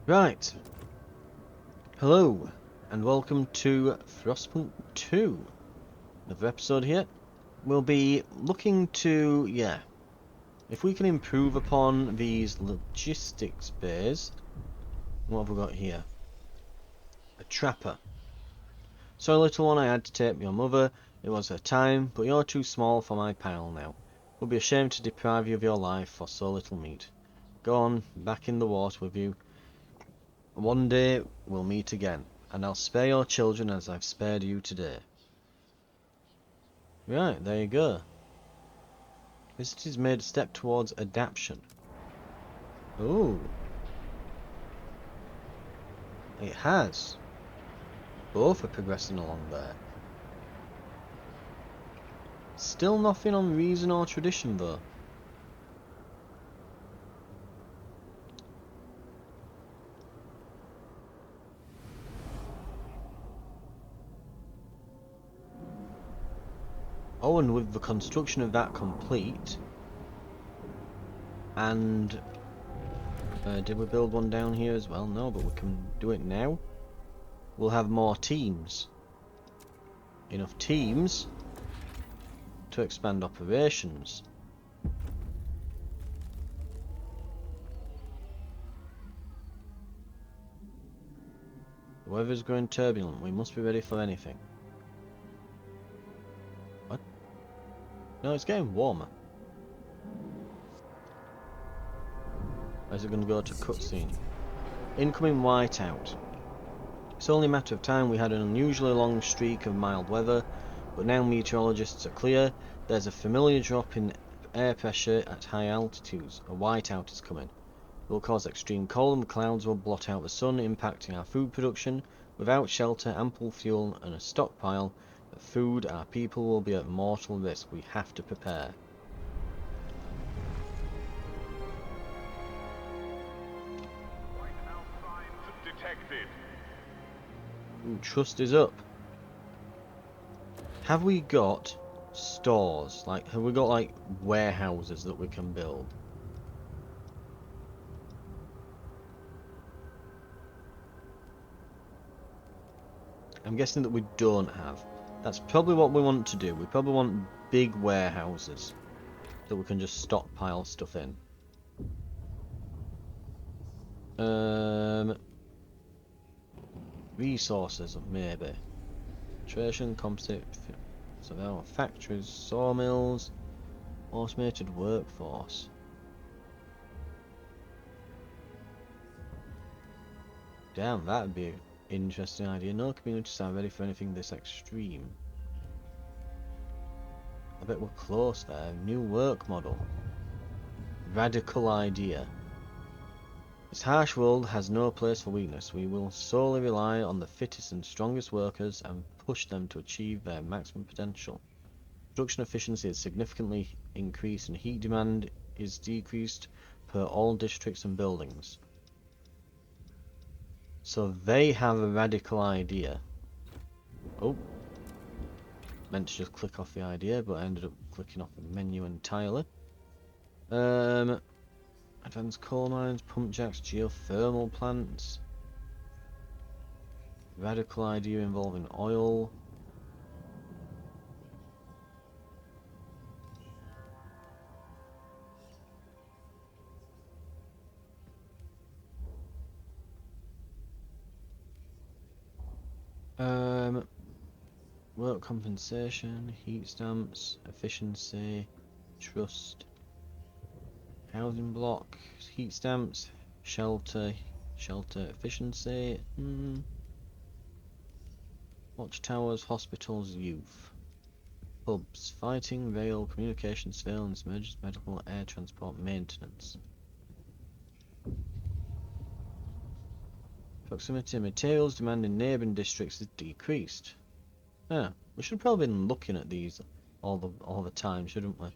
Right, hello, and welcome to Frostpunk 2. Another episode here. We'll be looking to, if we can improve upon these logistics bays. What have we got here? A trapper. So little one, I had to take your mother. It was her time, but you're too small for my pile now. It would be a shame to deprive you of your life for so little meat. Go on, back in the water with you. One day we'll meet again, and I'll spare your children as I've spared you today. Right, there you go. This has made a step towards adaptation. Oh, it has. Both are progressing along there. Still nothing on reason or tradition though. Oh, and with the construction of that complete, and did we build one down here as well? No, but we can do it now. We'll have more teams. Enough teams to expand operations. The weather's growing turbulent. We must be ready for anything. What? No, it's getting warmer. Where's it going to go to cutscene? Incoming whiteout. It's only a matter of time. We had an unusually long streak of mild weather, but now meteorologists are clear. There's a familiar drop in air pressure at high altitudes. A whiteout is coming. It will cause extreme cold and clouds will blot out the sun, impacting our food production. Without shelter, ample fuel, and a stockpile of food, our people will be at mortal risk. We have to prepare. Ooh, trust is up. Have we got stores? Like, have we got like warehouses that we can build? I'm guessing that we don't have. That's probably what we want to do. We probably want big warehouses that we can just stockpile stuff in. Resources, maybe. Nutrition, composite, so there are factories, sawmills, automated workforce. Damn, that'd be an interesting idea. No communities are ready for anything this extreme. I bet we're close there. New work model. Radical idea. This harsh world has no place for weakness. We will solely rely on the fittest and strongest workers and push them to achieve their maximum potential. Production efficiency is significantly increased and heat demand is decreased per all districts and buildings. So they have a radical idea. Oh. Meant to just click off the idea, but I ended up clicking off the menu entirely. Advanced coal mines, pump jacks, geothermal plants. Radical idea involving oil. Work compensation, heat stamps, efficiency, trust, housing block, heat stamps, shelter efficiency, watchtowers, hospitals, youth, hubs, fighting, rail, communication, surveillance, emergency medical, air transport, maintenance. Proximity of materials demand in neighbouring districts is decreased. Yeah, we should have probably been looking at these all the time, shouldn't we?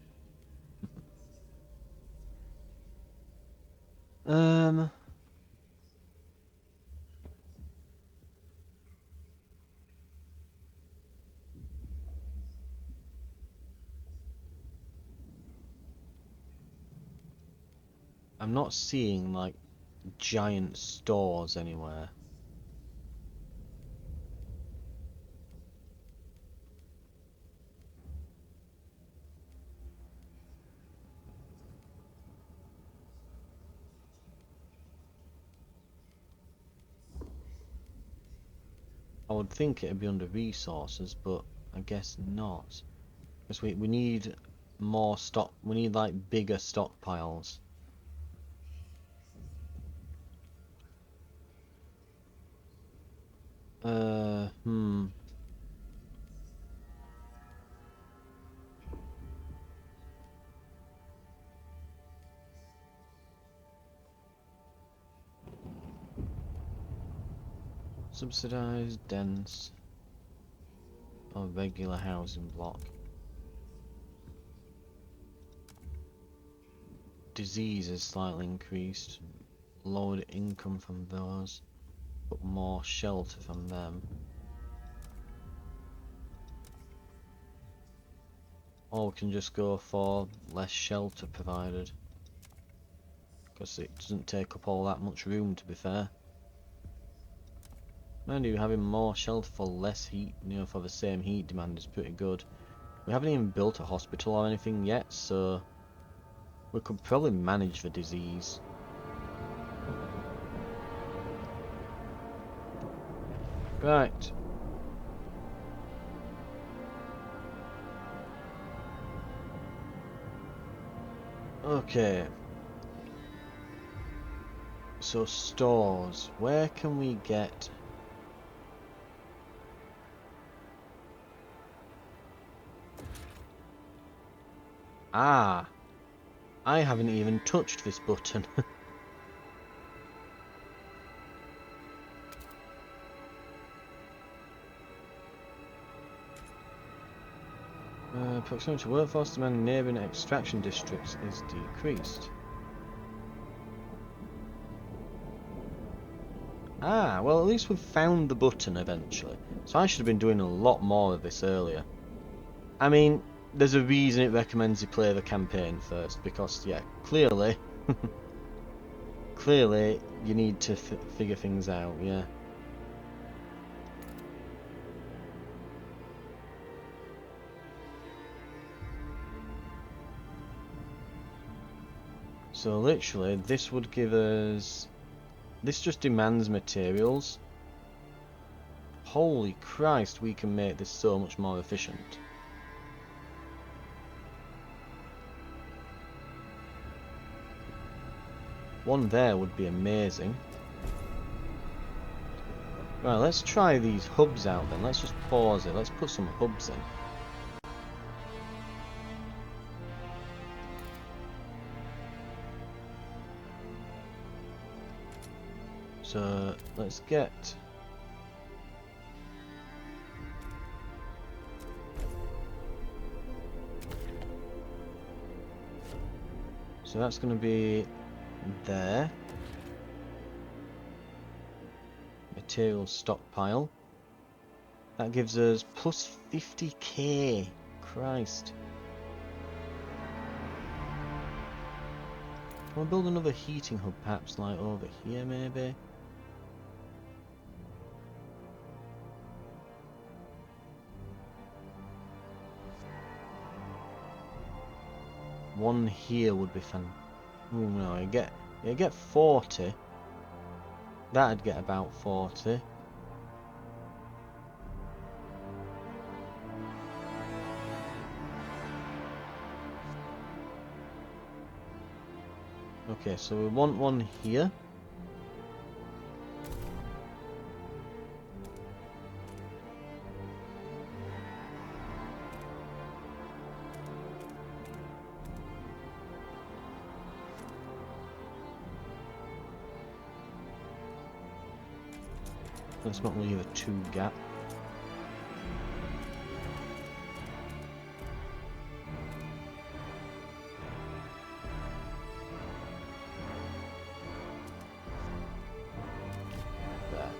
I'm not seeing like giant stores anywhere. I would think it'd be under resources, but I guess not. Because we need more stock. We need like bigger stockpiles. Hmm. Subsidized, dense, or regular housing block. Disease is slightly increased. Lowered income from those, but more shelter from them. Or we can just go for less shelter provided. Because it doesn't take up all that much room, to be fair. Mind you, having more shelter for less heat, you know, for the same heat demand is pretty good. We haven't even built a hospital or anything yet, so we could probably manage the disease. Right. Okay. So stores, where can we get... Ah! I haven't even touched this button. Proximity to workforce demand in neighbouring extraction districts is decreased. Ah, well at least we've found the button eventually. So I should have been doing a lot more of this earlier. I mean, there's a reason it recommends you play the campaign first, because yeah, clearly, clearly you need to figure things out, yeah. So literally, this would give us... This just demands materials. Holy Christ, we can make this so much more efficient. One there would be amazing. Right, let's try these hubs out then. Let's just pause it. Let's put some hubs in. So, let's get... So that's going to be there. Material stockpile. That gives us plus 50k. Christ. Can we build another heating hub perhaps like over here maybe? One here would be fun. Oh no, you get 40. That'd get about 40. Okay, so we want one here. Let's not leave a 2 gap. There.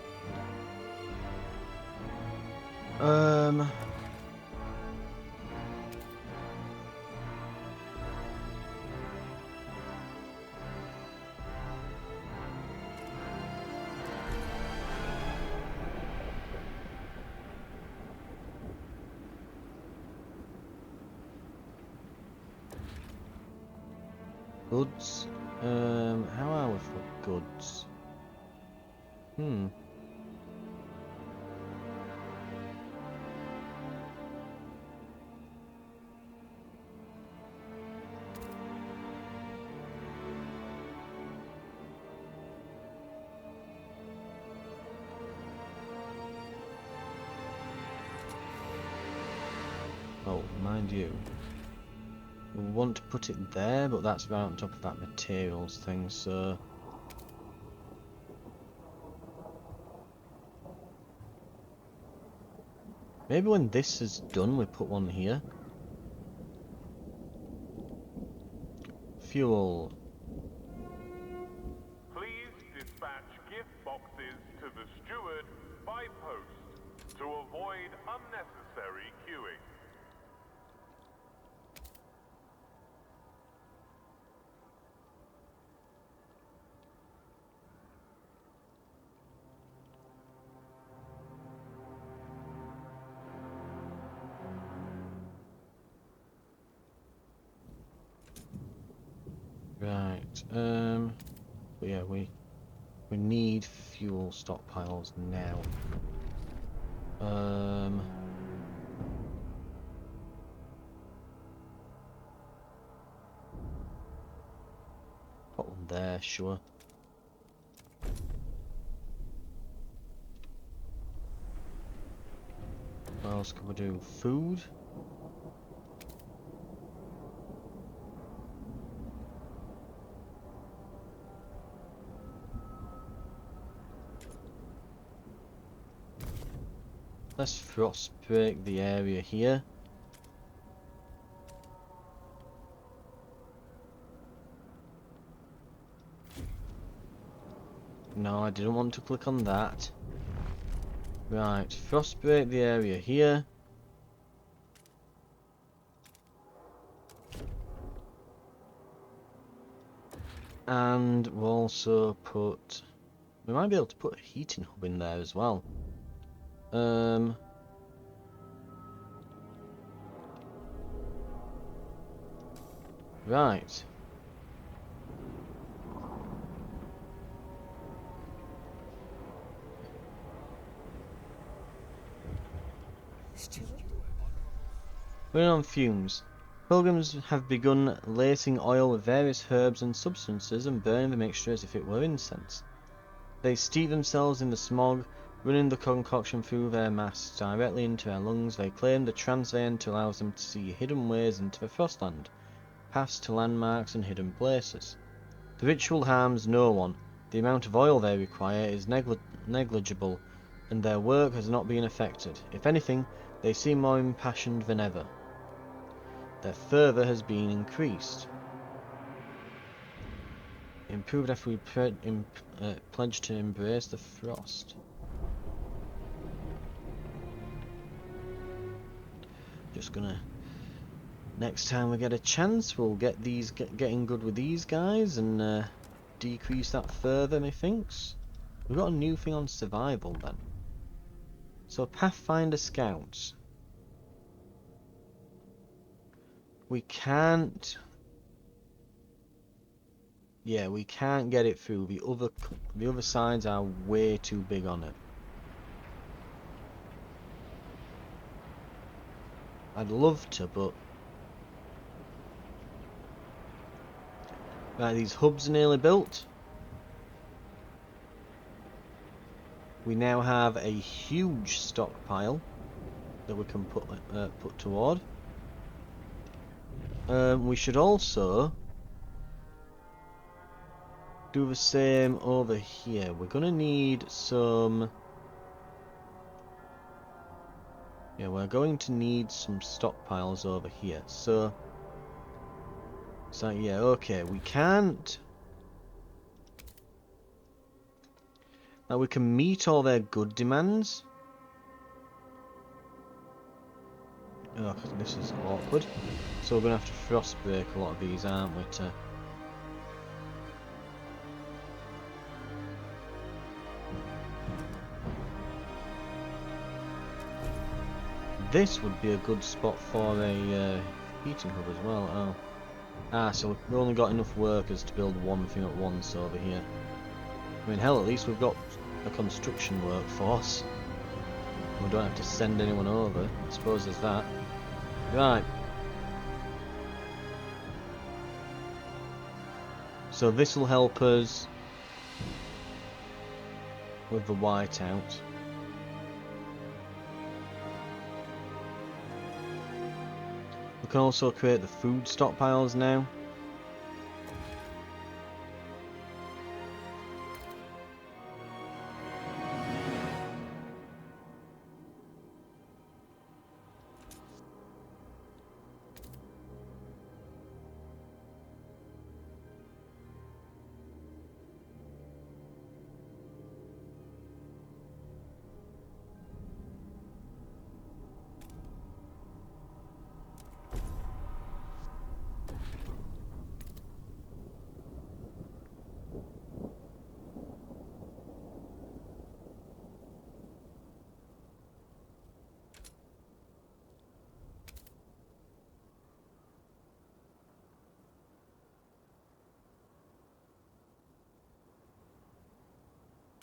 goods. How are we for goods? Oh, mind you. We want to put it there, but that's right on top of that materials thing, so... Maybe when this is done, we put one here. Fuel. Please dispatch gift boxes to the steward by post to avoid unnecessary queuing. Right, but yeah, we need fuel stockpiles now. Put one there, sure. What else can we do? Food? Let's frost break the area here. No, I didn't want to click on that. Right, frost break the area here. And we'll also put... We might be able to put a heating hub in there as well. Right. We're on fumes. Pilgrims have begun lacing oil with various herbs and substances and burning the mixture as if it were incense. They steep themselves in the smog, running the concoction through their masks directly into their lungs. They claim the transient allows them to see hidden ways into the Frostland, paths to landmarks and hidden places. The ritual harms no one. The amount of oil they require is negligible, and their work has not been affected. If anything, they seem more impassioned than ever. Their fervour has been increased. Improved after we pledge to embrace the frost. Just gonna... Next time we get a chance, we'll get these getting good with these guys and decrease that further, methinks. We've got a new thing on survival then. So Pathfinder Scouts. We can't... Yeah, we can't get it through. The other sides are way too big on it. I'd love to, but... Right, these hubs are nearly built. We now have a huge stockpile that we can put toward. We should also do the same over here. We're gonna need some... Yeah, we're going to need some stockpiles over here. So yeah, okay, we can't... Now we can meet all their good demands. Oh, this is awkward. So we're gonna have to frost break a lot of these, aren't we, to... This would be a good spot for a heating hub as well. Oh. Ah, so we've only got enough workers to build one thing at once over here. I mean, hell, at least we've got a construction workforce. We don't have to send anyone over. I suppose there's that. Right. So this will help us with the whiteout. We can also create the food stockpiles now.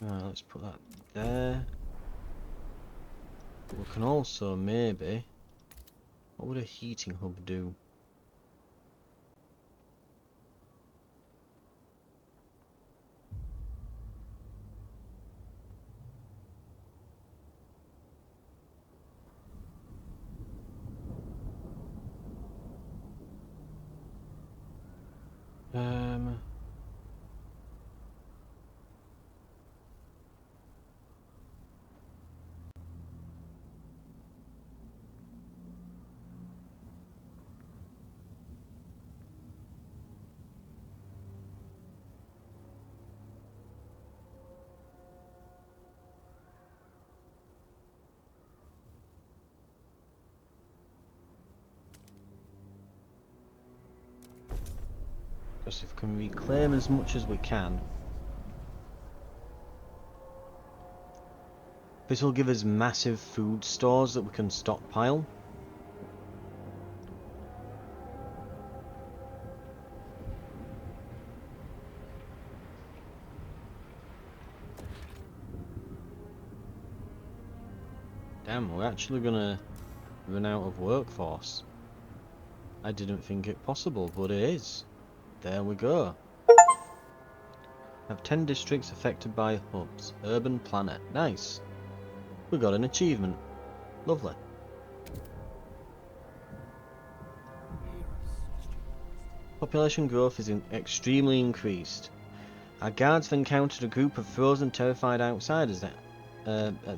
Let's put that there. We can also maybe... What would a heating hub do? Um... Just if we can reclaim as much as we can. This will give us massive food stores that we can stockpile. Damn, we're actually gonna run out of workforce. I didn't think it possible, but it is. There we go. Have 10 districts affected by hubs. Urban planet. Nice. We got an achievement. Lovely. Population growth is extremely increased. Our guards have encountered a group of frozen, terrified outsiders at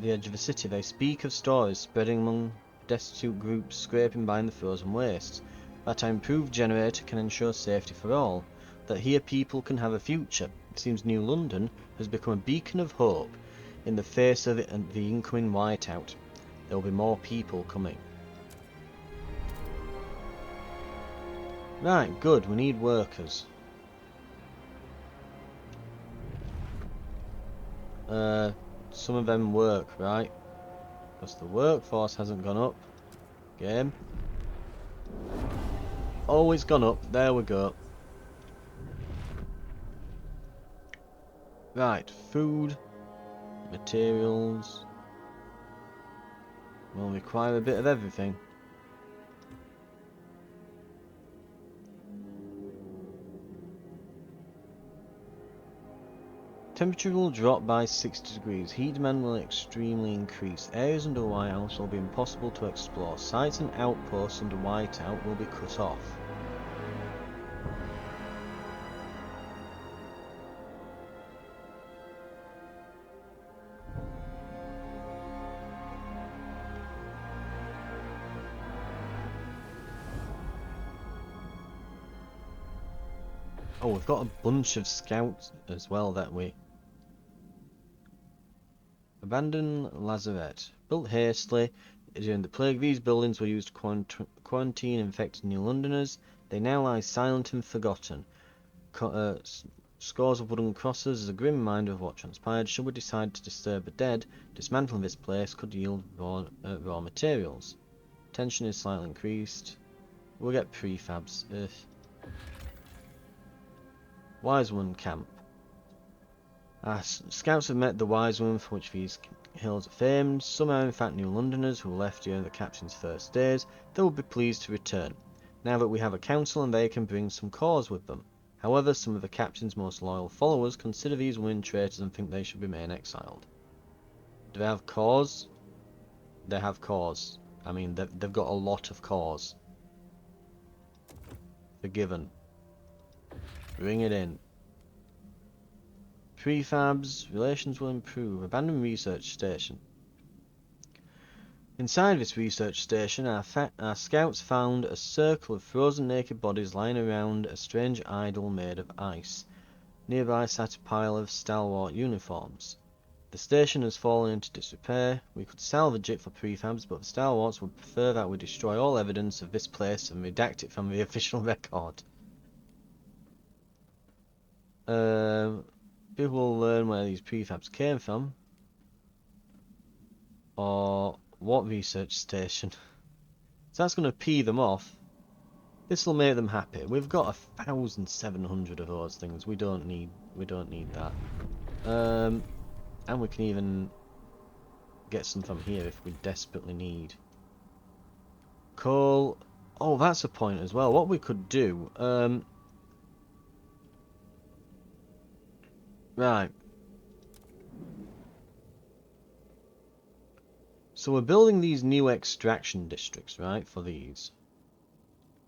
the edge of a city. They speak of stories spreading among destitute groups scraping by in the frozen wastes. That our improved generator can ensure safety for all. That here people can have a future. It seems New London has become a beacon of hope in the face of it and the incoming whiteout. There will be more people coming. Right, good. We need workers. Some of them work, right? Because the workforce hasn't gone up. Game. Oh, it's gone up. There we go. Right, food, materials. Will require a bit of everything. Temperature will drop by 60 degrees. Heat demand will extremely increase. Areas under Whitehouse will be impossible to explore. Sites and outposts under Whiteout will be cut off. Oh, we've got a bunch of scouts as well that way. Abandoned Lazaret. Built hastily during the plague, these buildings were used to quarantine infected New Londoners. They now lie silent and forgotten. Scores of wooden crosses as a grim reminder of what transpired. Should we decide to disturb the dead, dismantling this place could yield raw materials. Tension is slightly increased. We'll get prefabs. Wiseman camp. Our scouts have met the Wiseman, for which these hills are famed. Some are in fact New Londoners who left during the captain's first days. They will be pleased to return, now that we have a council and they can bring some cause with them. However, some of the captain's most loyal followers consider these women traitors and think they should remain exiled. Do they have cause? They have cause. I mean, they've got a lot of cause. Forgiven. Bring it in. Prefabs, relations will improve. Abandoned research station. Inside this research station, our scouts found a circle of frozen naked bodies lying around a strange idol made of ice. Nearby sat a pile of stalwart uniforms. The station has fallen into disrepair. We could salvage it for prefabs, but the stalwarts would prefer that we destroy all evidence of this place and redact it from the official record. People will learn where these prefabs came from. Or what research station. So that's going to pee them off. This will make them happy. We've got 1,700 of those things. We don't need that. And we can even get some from here if we desperately need. Coal. Oh, that's a point as well. What we could do. Right. So we're building these new extraction districts, right, for these.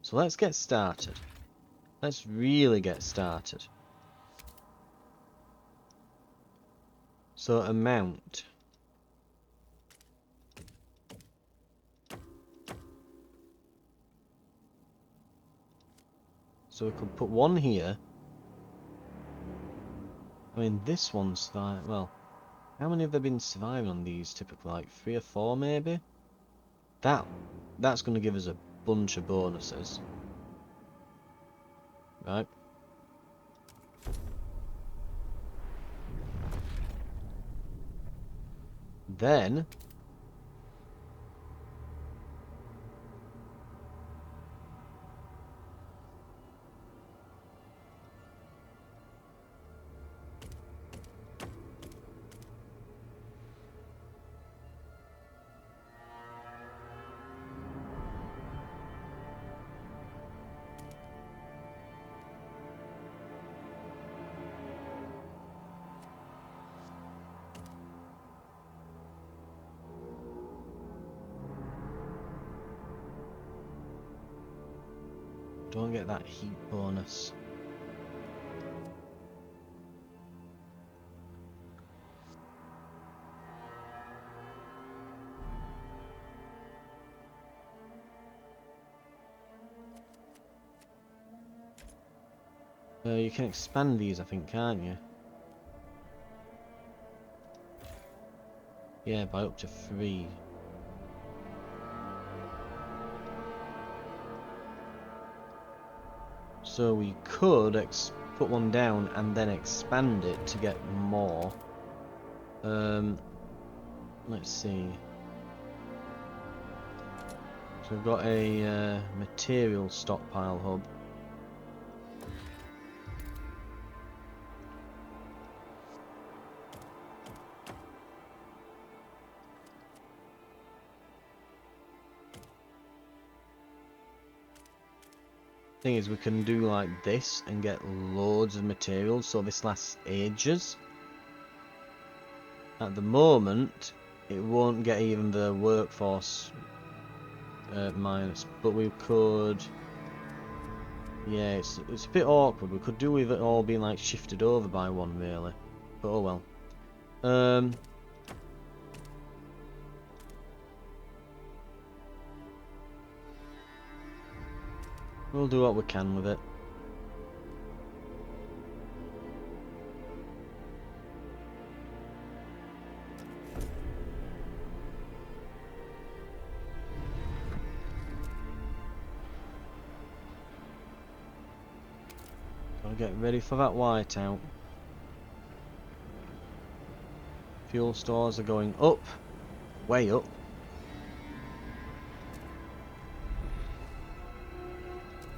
So let's get started. Let's really get started. So amount. So we could put one here. I mean, this one's like, well, how many have there been surviving on these typically? Like 3 or 4 maybe? That's going to give us a bunch of bonuses. Right. Then don't get that heat bonus. You can expand these, I think, can't you? Yeah, by up to 3. So we could put one down and then expand it to get more. Let's see. So we've got a material stockpile hub. Thing is, we can do like this and get loads of materials, so this lasts ages. At the moment, it won't get even the workforce minus, but we could. Yeah, it's a bit awkward. We could do with it all being like shifted over by one, really. But oh well. We'll do what we can with it. Gotta get ready for that whiteout. Fuel stores are going up. Way up.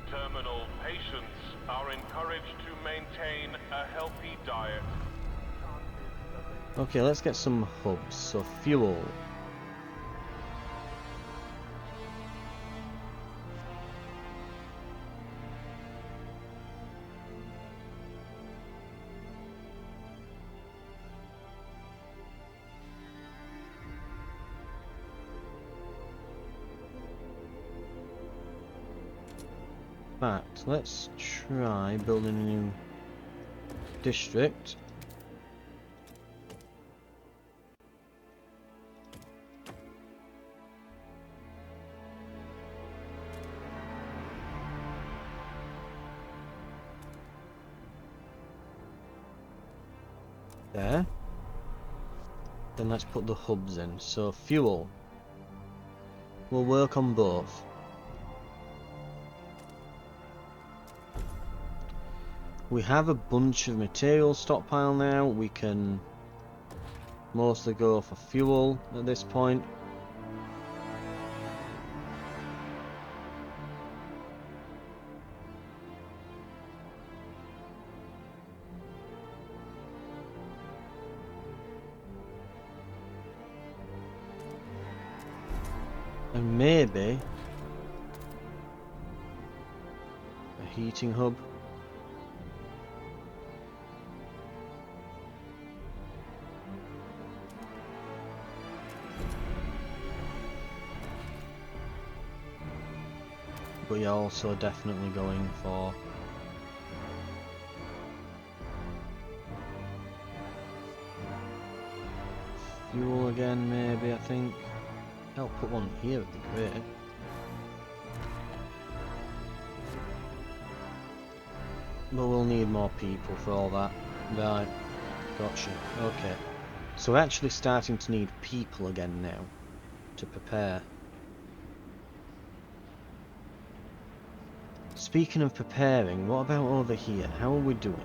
Terminal patients are encouraged to maintain Okay, let's get some hubs. So fuel. But let's try building a new district. There. Then let's put the hubs in. So fuel. We'll work on both. We have a bunch of material stockpile now. We can mostly go for fuel at this point. And maybe a heating hub. But you're also definitely going for fuel again, maybe, I think. I'll put one here, it'd be great. But we'll need more people for all that. Right, gotcha. Okay. So we're actually starting to need people again now to prepare. Speaking of preparing, what about over here? How are we doing?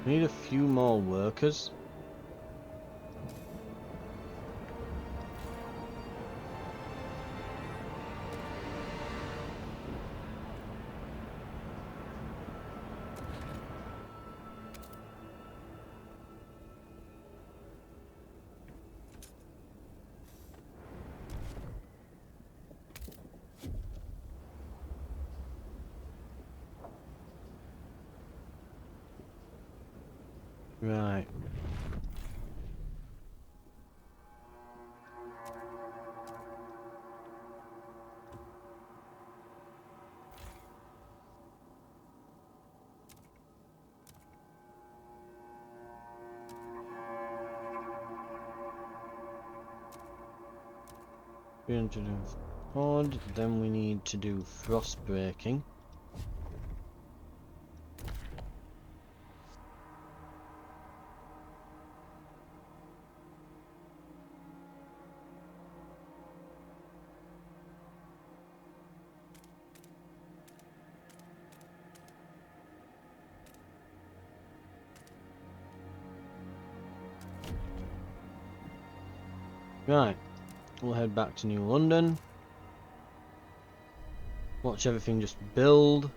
We need a few more workers. Right. We're going to do pod, then we need to do frost breaking. Right, we'll head back to New London. Watch everything just build.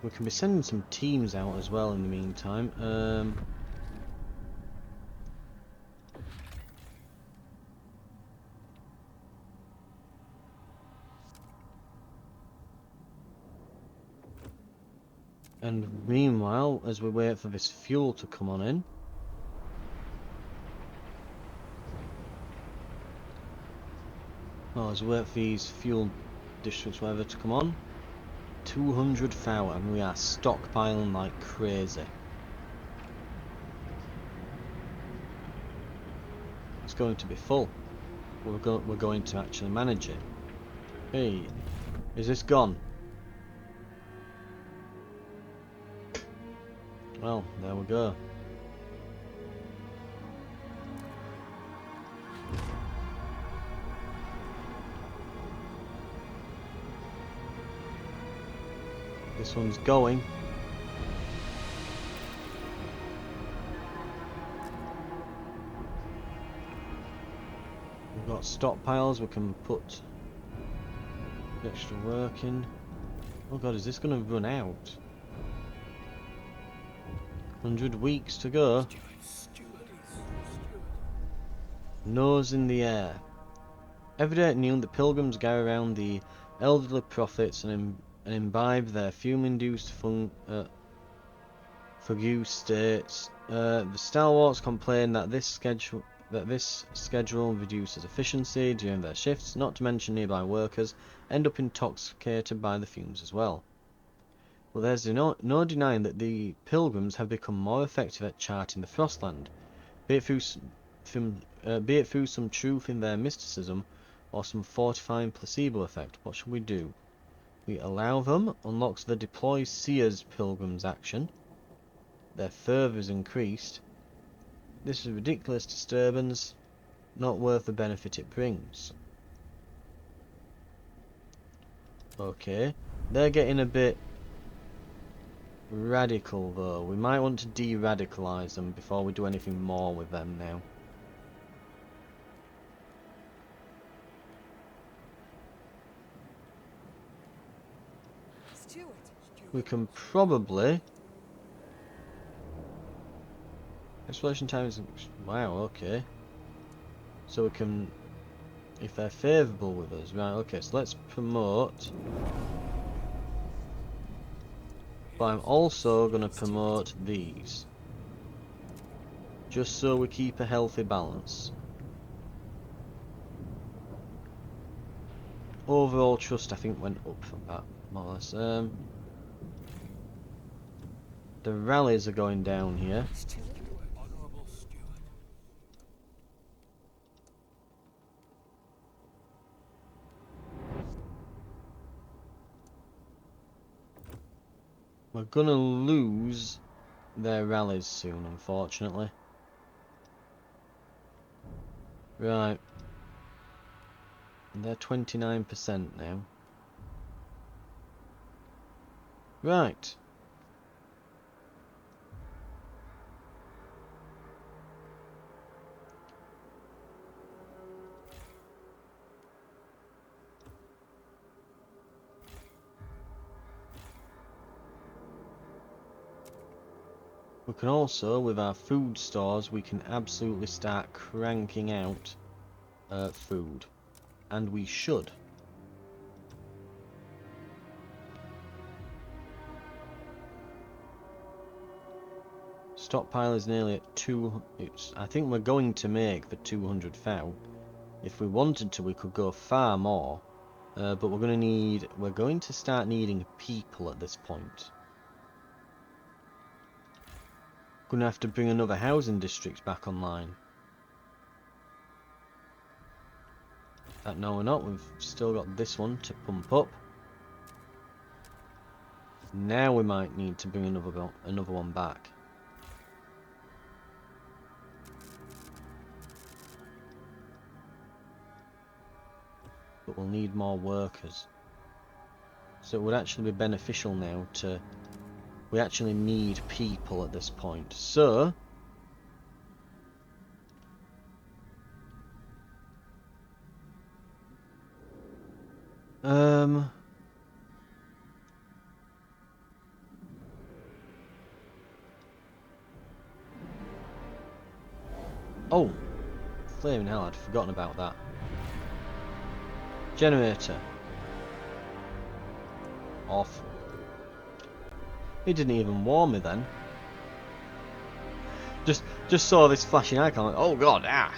We can be sending some teams out as well in the meantime. And meanwhile, as we wait for this fuel to come on in, as we wait for these fuel districts, whatever, to come on, 200 power, and we are stockpiling like crazy. It's going to be full. We're going to actually manage it. Hey, is this gone? Well, there we go. This one's going. We've got stockpiles we can put extra work in. Oh god, is this going to run out? 100 weeks to go. Nose in the air. Every day at noon, the pilgrims gather around the elderly prophets and imbibe their fume-induced fugue states. The stalwarts complain that this schedule reduces efficiency during their shifts, not to mention nearby workers end up intoxicated by the fumes as well. But there's no denying that the pilgrims have become more effective at charting the Frostland, be it through some truth in their mysticism or some fortifying placebo effect. What should we do? We allow them, unlocks the deploy seers pilgrims action. Their fervour is increased. This is a ridiculous disturbance, not worth the benefit it brings. Okay, they're getting a bit radical though. We might want to de-radicalise them before we do anything more with them now. We can probably... Exploration time is... Wow, okay. So we can... If they're favourable with us, right, okay, so let's promote. But I'm also going to promote these. Just so we keep a healthy balance. Overall trust, I think, went up from that, more or less. The rallies are going down here. We're gonna lose their rallies soon, unfortunately. Right. They're 29% now. Right. We can also, with our food stores, we can absolutely start cranking out food. And we should. Stockpile is nearly at 2... I think we're going to make the 200 thou. If we wanted to, we could go far more. But we're going to start needing people at this point. Gonna have to bring another housing district back online. No, we're not. We've still got this one to pump up. Now we might need to bring another one back. But we'll need more workers. So it would actually be beneficial now to... We actually need people at this point. So... Oh! Flaming hell, I'd forgotten about that. Generator. Off. It didn't even warn me then. Just saw this flashing icon, like, oh god, ah!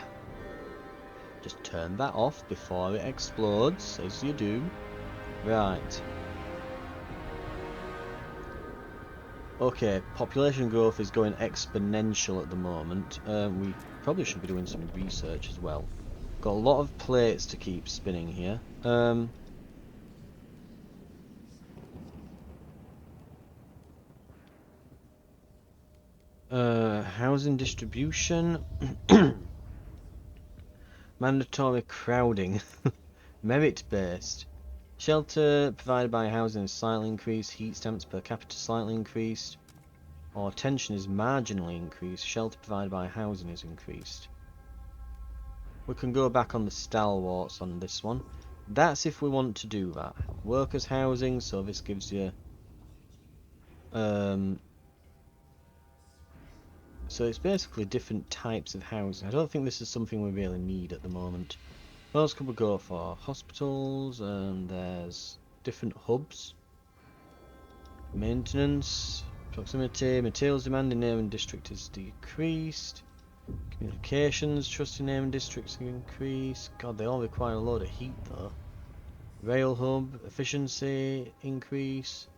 Just turn that off before it explodes, as you do. Right. Okay, population growth is going exponential at the moment. We probably should be doing some research as well. Got a lot of plates to keep spinning here. Housing distribution. Mandatory crowding. Merit based. Shelter provided by housing is slightly increased. Heat stamps per capita slightly increased. Or tension is marginally increased. Shelter provided by housing is increased. We can go back on the stalwarts on this one. That's if we want to do that. Workers' housing, so this gives you... So it's basically different types of housing. I don't think this is something we really need at the moment. What else could we go for? Hospitals, and there's different hubs. Maintenance, proximity, materials demand in neighbouring district is decreased. Communications, trust in neighbouring districts increase. God, they all require a load of heat though. Rail hub, efficiency, increase.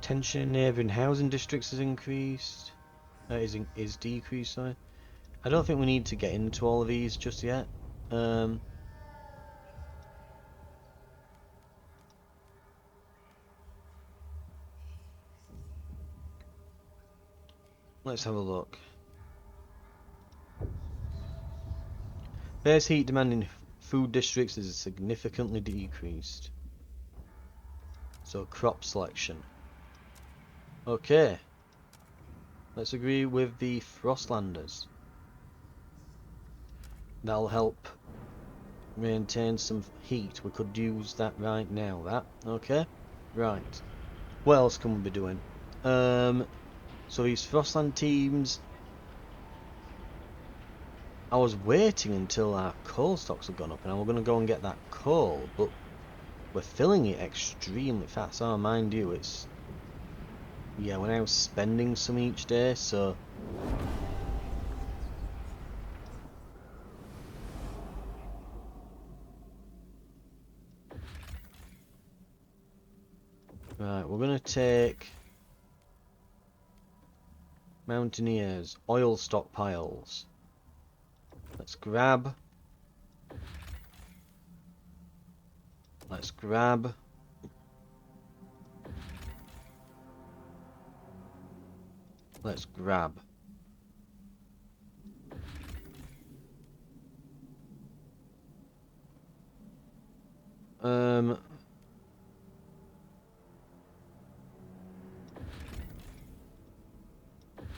Tension in neighbouring housing districts has increased. Is decreased, sorry. I don't think we need to get into all of these just yet. Let's have a look. Base heat demand in food districts is significantly decreased. So crop selection. Okay. Let's agree with the Frostlanders. That'll help maintain some heat. We could use that right now, that. Okay. Right. What else can we be doing? So these Frostland teams... I was waiting until our coal stocks had gone up and I was going to go and get that coal, but we're filling it extremely fast. Oh, mind you, it's... Yeah, we're now spending some each day, so... Right, we're going to take... Mountaineers, oil stockpiles. Let's grab... Let's grab... Let's grab.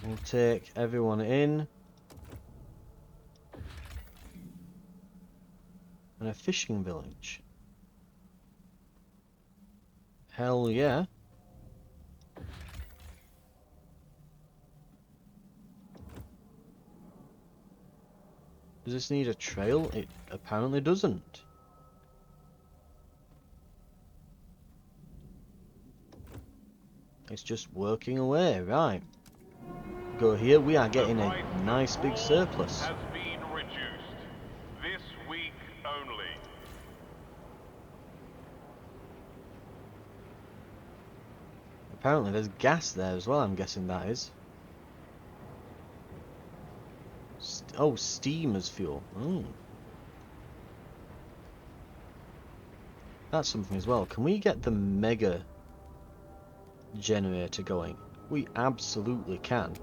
We'll take everyone in. And a fishing village. Hell yeah. Does this need a trail? It apparently doesn't. It's just working away, right. Go here, we are getting a nice big surplus. Has been reduced this week only. Apparently there's gas there as well, I'm guessing that is. Oh, steam as fuel. That's something as well. Can we get the mega generator going? We absolutely can.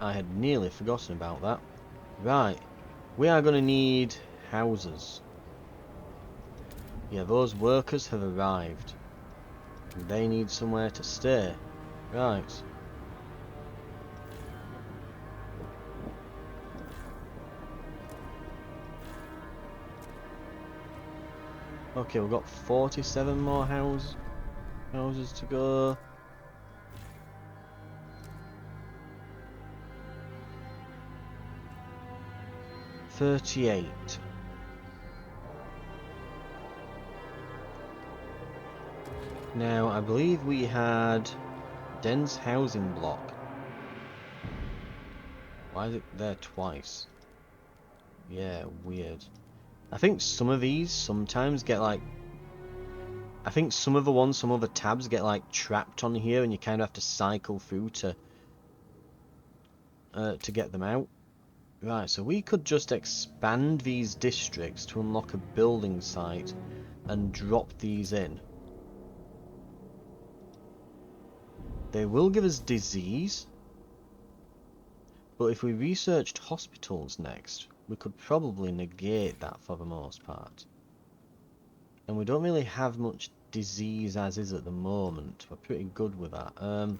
I had nearly forgotten about that. Right. We are going to need houses. Yeah, those workers have arrived. They need somewhere to stay. Right. Okay, we've got 47 more houses to go. $38. Now, I believe we had dense housing block. Why is it there twice? Yeah, weird. I think some of these sometimes get like... I think some of the tabs get like trapped on here and you kind of have to cycle through to get them out. Right, so we could just expand these districts to unlock a building site and drop these in. They will give us disease, but if we researched hospitals next, we could probably negate that for the most part. And we don't really have much disease as is at the moment. We're pretty good with that.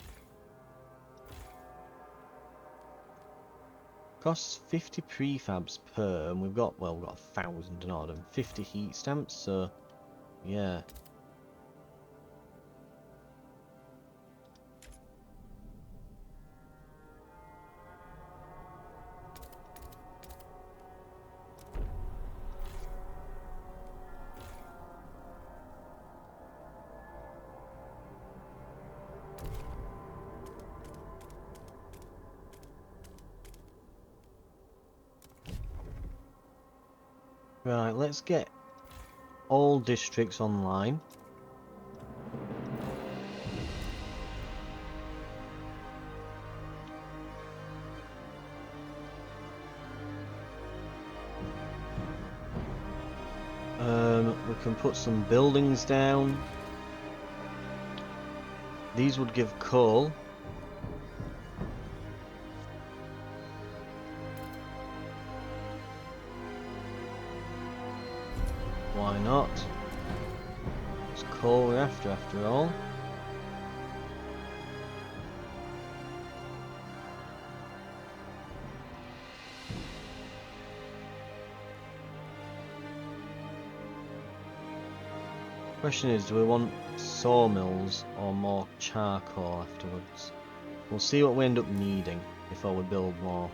Costs 50 prefabs per, and we've got, well, we've got 1,000 and odd, and 50 heat stamps, so, yeah. Right, let's get all districts online. We can put some buildings down. These would give coal. Why not? It's coal we're after all. Question is, do we want sawmills or more charcoal afterwards? We'll see what we end up needing before we build more.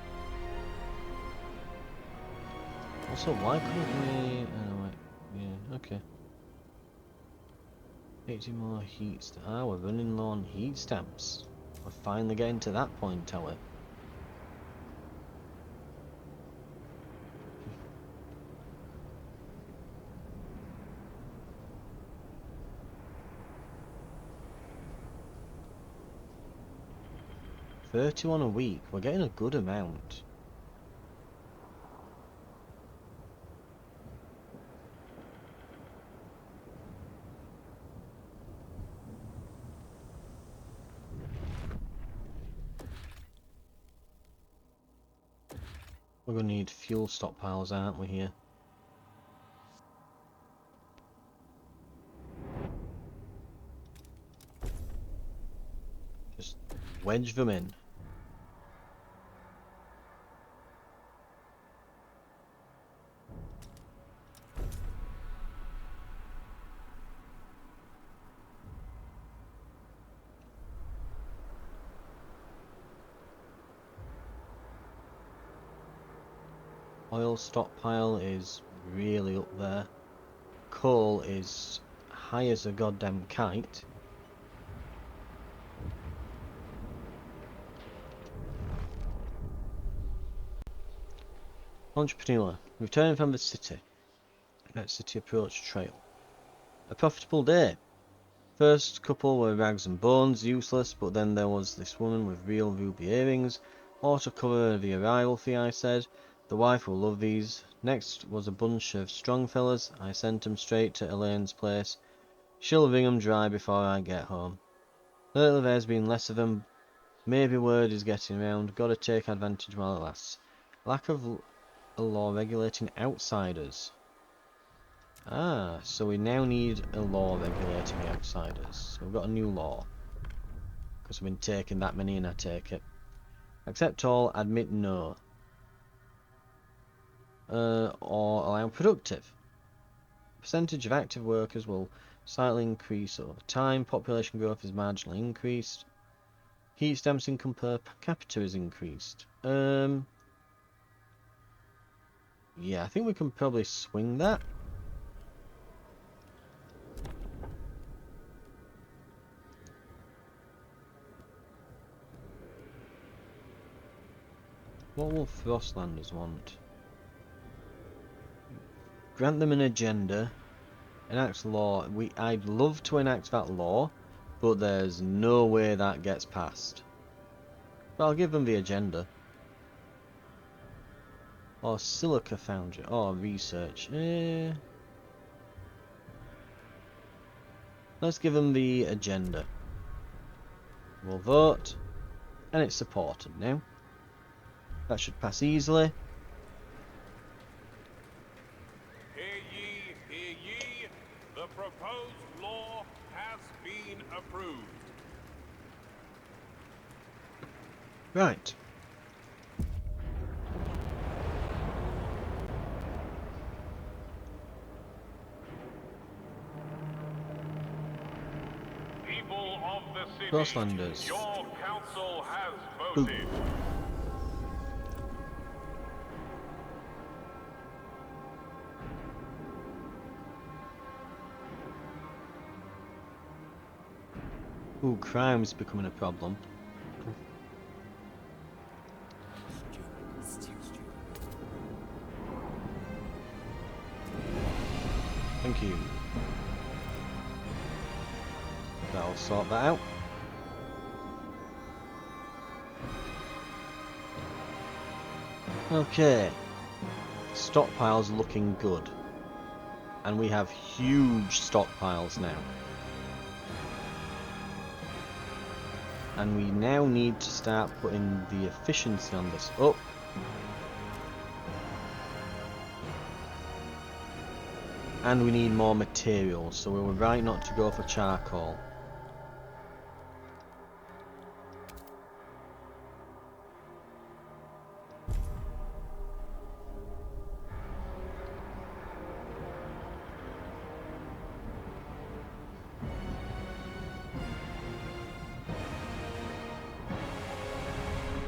Also, why couldn't we... Oh, wait. Yeah, okay. 80 more heat stamps. Ah, we're running low on heat stamps. We're finally getting to that point, are we? $31 a week. We're getting a good amount. We're going to need fuel stockpiles, aren't we, here? Just wedge them in. Oil stockpile is really up there. Coal is high as a goddamn kite. Entrepreneur. Returning from the city. At City Approach Trail. A profitable day. First couple were rags and bones, useless, but then there was this woman with real ruby earrings. Ought to cover the arrival fee, I said. The wife will love these. Next was a bunch of strong fellas. I sent 'em straight to Elaine's place. She'll wring 'em dry before I get home. Lately there's been less of 'em. Maybe word is getting around. Gotta take advantage while it lasts. Lack of a law regulating outsiders. Ah, so we now need a law regulating outsiders. So we've got a new law. Because we've been taking that many and I take it. Accept all, admit no. Or allow productive. Percentage of active workers will slightly increase over time. Population growth is marginally increased. Heat stamps income per capita is increased. Yeah, I think we can probably swing that. What will Frostlanders want? Grant them an agenda. Enact law. I'd love to enact that law, but there's no way that gets passed. But I'll give them the agenda. Or silica foundry. Or research. Let's give them the agenda. We'll vote. And it's supported now. That should pass easily. Hear ye, hear ye. The proposed law has been approved. Right. Crosslanders. Your council has Ooh. voted. Ooh, crime's becoming a problem. Thank you. That'll sort that out. Okay. Stockpiles looking good. And we have huge stockpiles now. And we now need to start putting the efficiency on this up. And we need more materials, so we were right not to go for charcoal.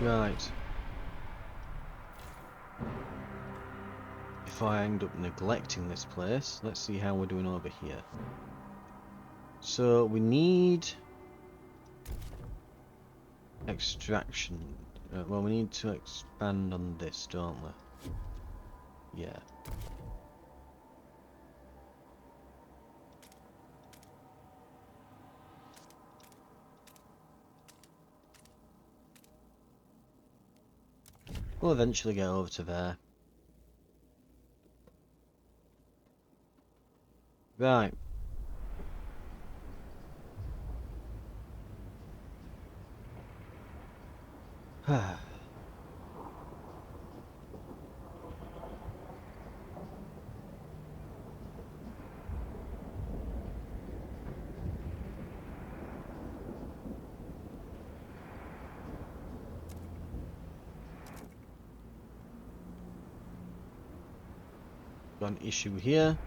Right. If I end up neglecting this place, let's see how we're doing over here. So we need extraction. Well, we need to expand on this, don't we? Yeah. We'll eventually get over to there. Right. Got an issue here.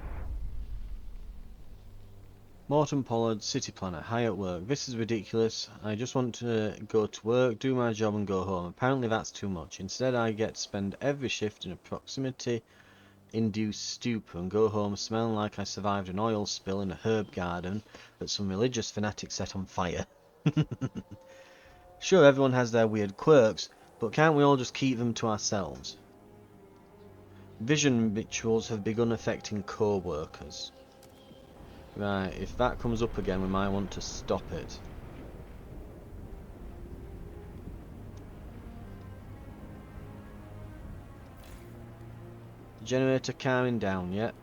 Morton Pollard, City Planner, high at work. This is ridiculous. I just want to go to work, do my job and go home. Apparently that's too much. Instead I get to spend every shift in a proximity-induced stupor and go home smelling like I survived an oil spill in a herb garden that some religious fanatic set on fire. Sure, everyone has their weird quirks, but can't we all just keep them to ourselves? Vision rituals have begun affecting co-workers. Right, if that comes up again, we might want to stop it. Generator calming down yet?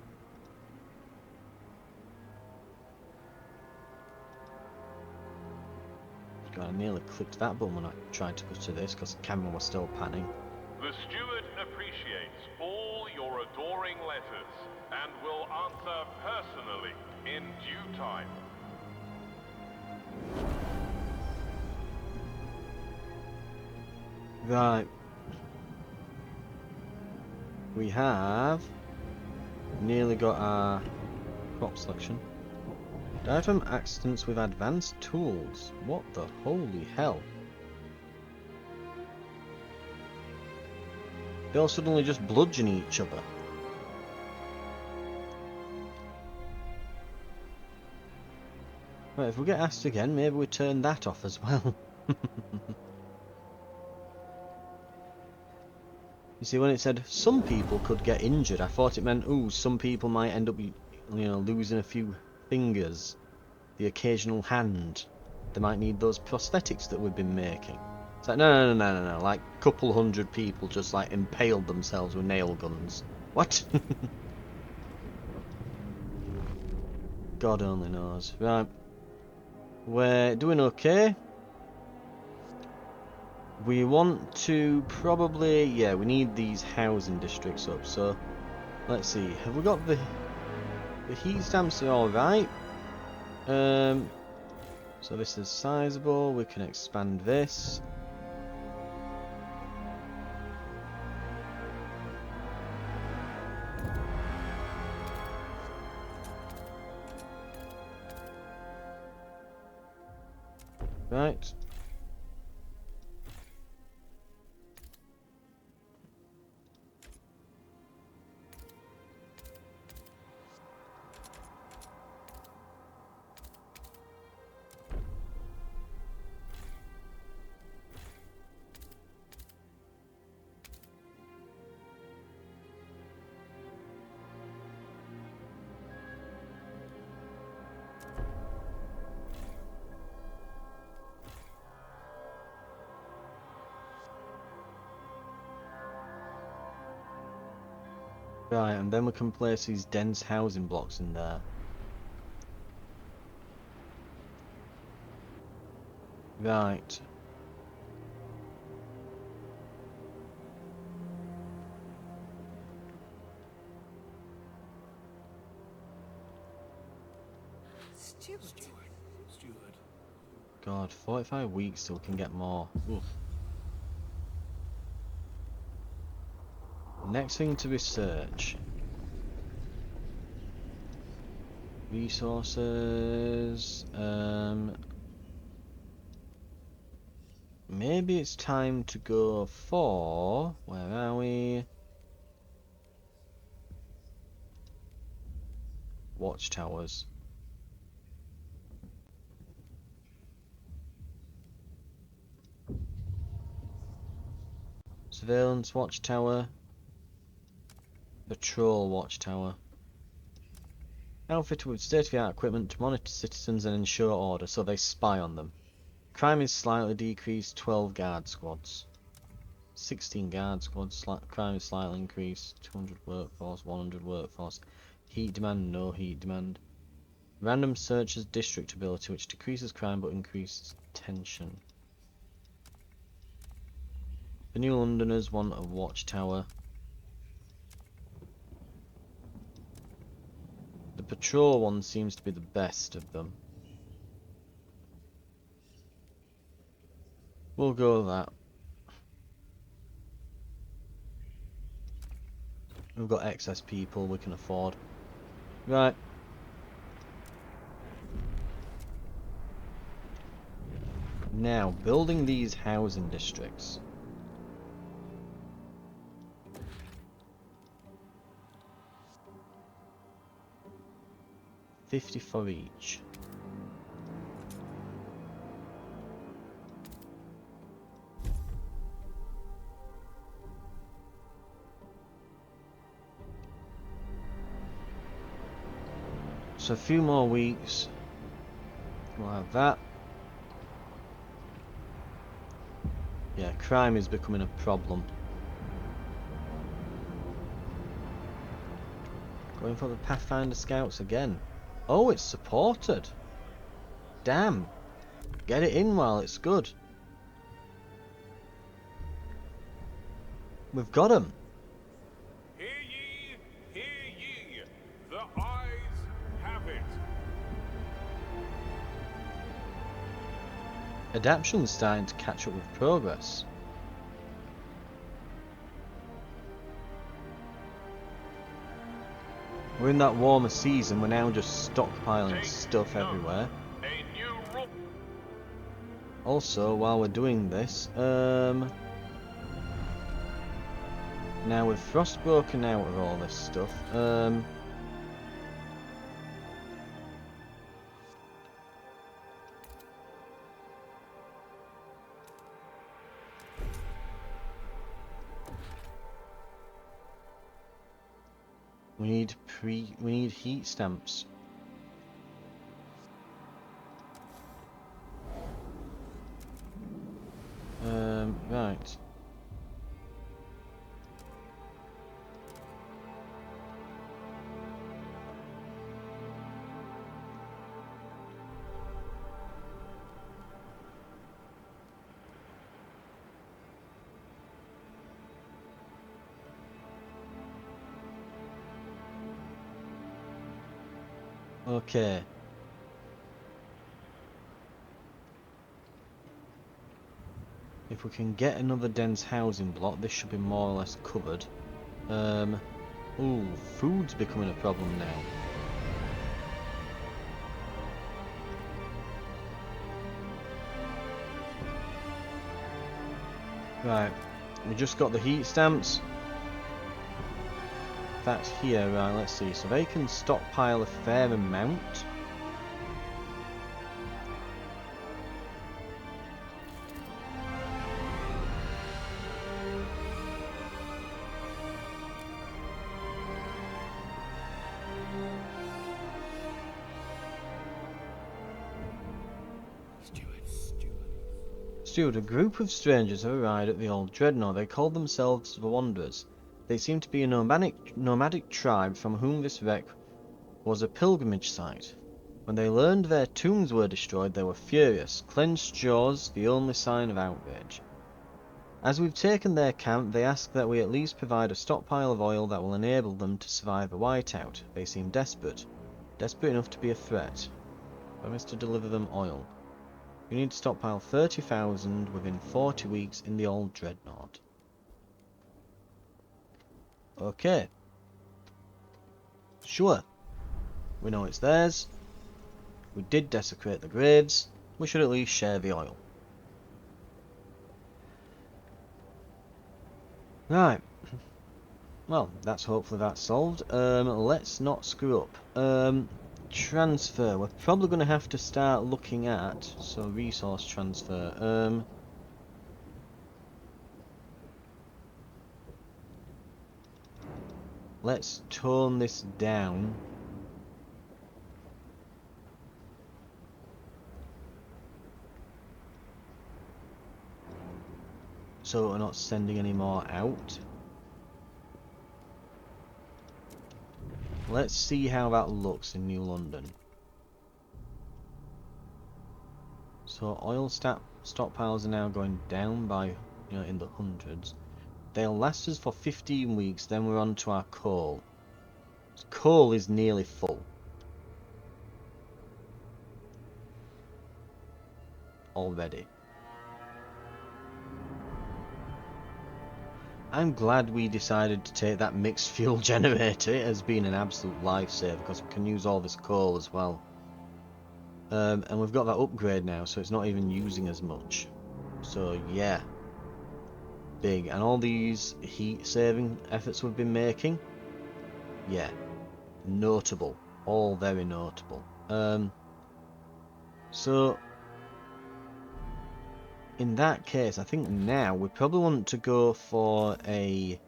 God, I nearly clicked that button when I tried to go to this because the camera was still panning. The steward appreciates all your adoring letters and will answer personally in due time. Right. We have nearly got our crop selection. Diatom accidents with advanced tools. What the holy hell? They all suddenly just bludgeon each other. Right, if we get asked again, maybe we turn that off as well. You see, when it said some people could get injured, I thought it meant, ooh, some people might end up, losing a few fingers, the occasional hand. They might need those prosthetics that we've been making. It's like, no, like a couple hundred people just like impaled themselves with nail guns. What? God only knows. Right. We're doing okay. We want to probably, yeah, we need these housing districts up, so let's see, have we got the heat stamps are alright. So this is sizable, we can expand this. Right, Right, and then we can place these dense housing blocks in there. Right. Steward. God, 45 weeks till we can get more. Oof. Next thing to research. Resources. Maybe it's time to go for... Where are we? Watchtowers. Surveillance watchtower. Patrol watchtower. Outfitted with state-of-the-art equipment to monitor citizens and ensure order, so they spy on them. Crime is slightly decreased, 12 guard squads. 16 guard squads, crime is slightly increased, 200 workforce, 100 workforce. Heat demand, no heat demand. Random searches district ability, which decreases crime but increases tension. The New Londoners want a watchtower. The patrol one seems to be the best of them. We'll go with that. We've got excess people we can afford. Right. Now, building these housing districts. $50 for each. So a few more weeks. We'll have that. Yeah, crime is becoming a problem. Going for the Pathfinder Scouts again. Oh, it's supported. Damn. Get it in while it's good. We've got them. Hear ye, hear ye. The eyes have it. Adaption's starting to catch up with progress. We're in that warmer season, we're now just stockpiling stuff everywhere. A new rule. Also, while we're doing this, now with Frost broken out of all this stuff, we need heat stamps. Right. Okay. If we can get another dense housing block, this should be more or less covered. Ooh, food's becoming a problem now. Right, we just got the heat stamps. That's here, right, let's see. So they can stockpile a fair amount. Steward, a group of strangers have arrived at the old dreadnought. They call themselves the Wanderers. They seem to be a nomadic tribe from whom this wreck was a pilgrimage site. When they learned their tombs were destroyed, they were furious, clenched jaws, the only sign of outrage. As we've taken their camp, they ask that we at least provide a stockpile of oil that will enable them to survive a whiteout. They seem desperate enough to be a threat. Promise to deliver them oil. We need to stockpile 30,000 within 40 weeks in the old dreadnought. Okay. Sure. We know it's theirs. We did desecrate the graves. We should at least share the oil. Right. Well, hopefully that's solved. Let's not screw up. Transfer. We're probably going to have to start looking at... So, resource transfer. Let's tone this down. So we're not sending any more out. Let's see how that looks in New London. So oil stockpiles are now going down by, in the hundreds. They'll last us for 15 weeks, then we're on to our coal. Coal is nearly full. Already. I'm glad we decided to take that mixed fuel generator. It has been an absolute lifesaver because we can use all this coal as well. And we've got that upgrade now, so it's not even using as much. So yeah. Big. And all these heat saving efforts we've been making. Yeah. Notable. All very notable. So in that case, I think now we probably want to go for a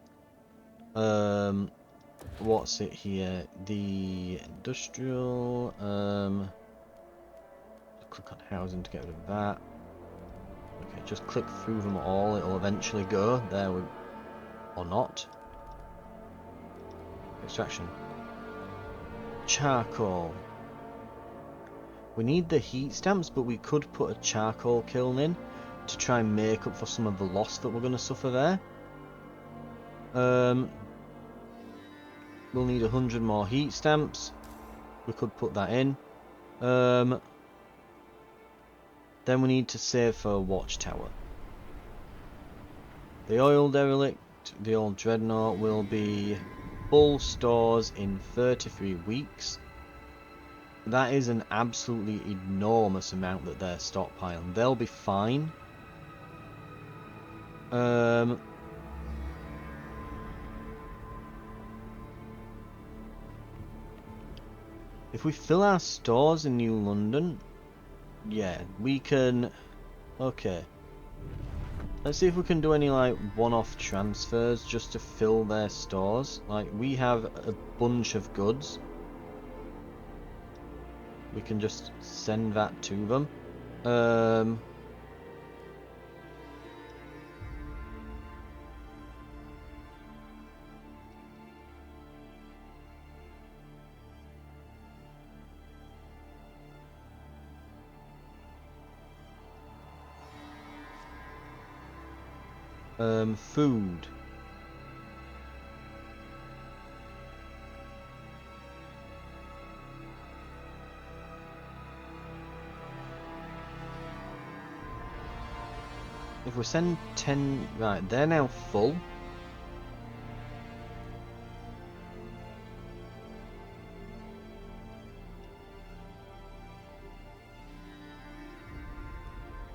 what's it here? The industrial click on housing to get rid of that. Okay, just click through them all, it'll eventually go. There we or not. Extraction. Charcoal. We need the heat stamps, but we could put a charcoal kiln in to try and make up for some of the loss that we're going to suffer there. We'll need 100 more heat stamps. We could put that in. Then we need to save for a watchtower. The oil derelict, the old dreadnought, will be full stores in 33 weeks. That is an absolutely enormous amount that they're stockpiling. They'll be fine. If we fill our stores in New London, yeah, we can... Okay. Let's see if we can do any, like, one-off transfers just to fill their stores. Like, we have a bunch of goods. We can just send that to them. Food. If we send 10... Right, they're now full.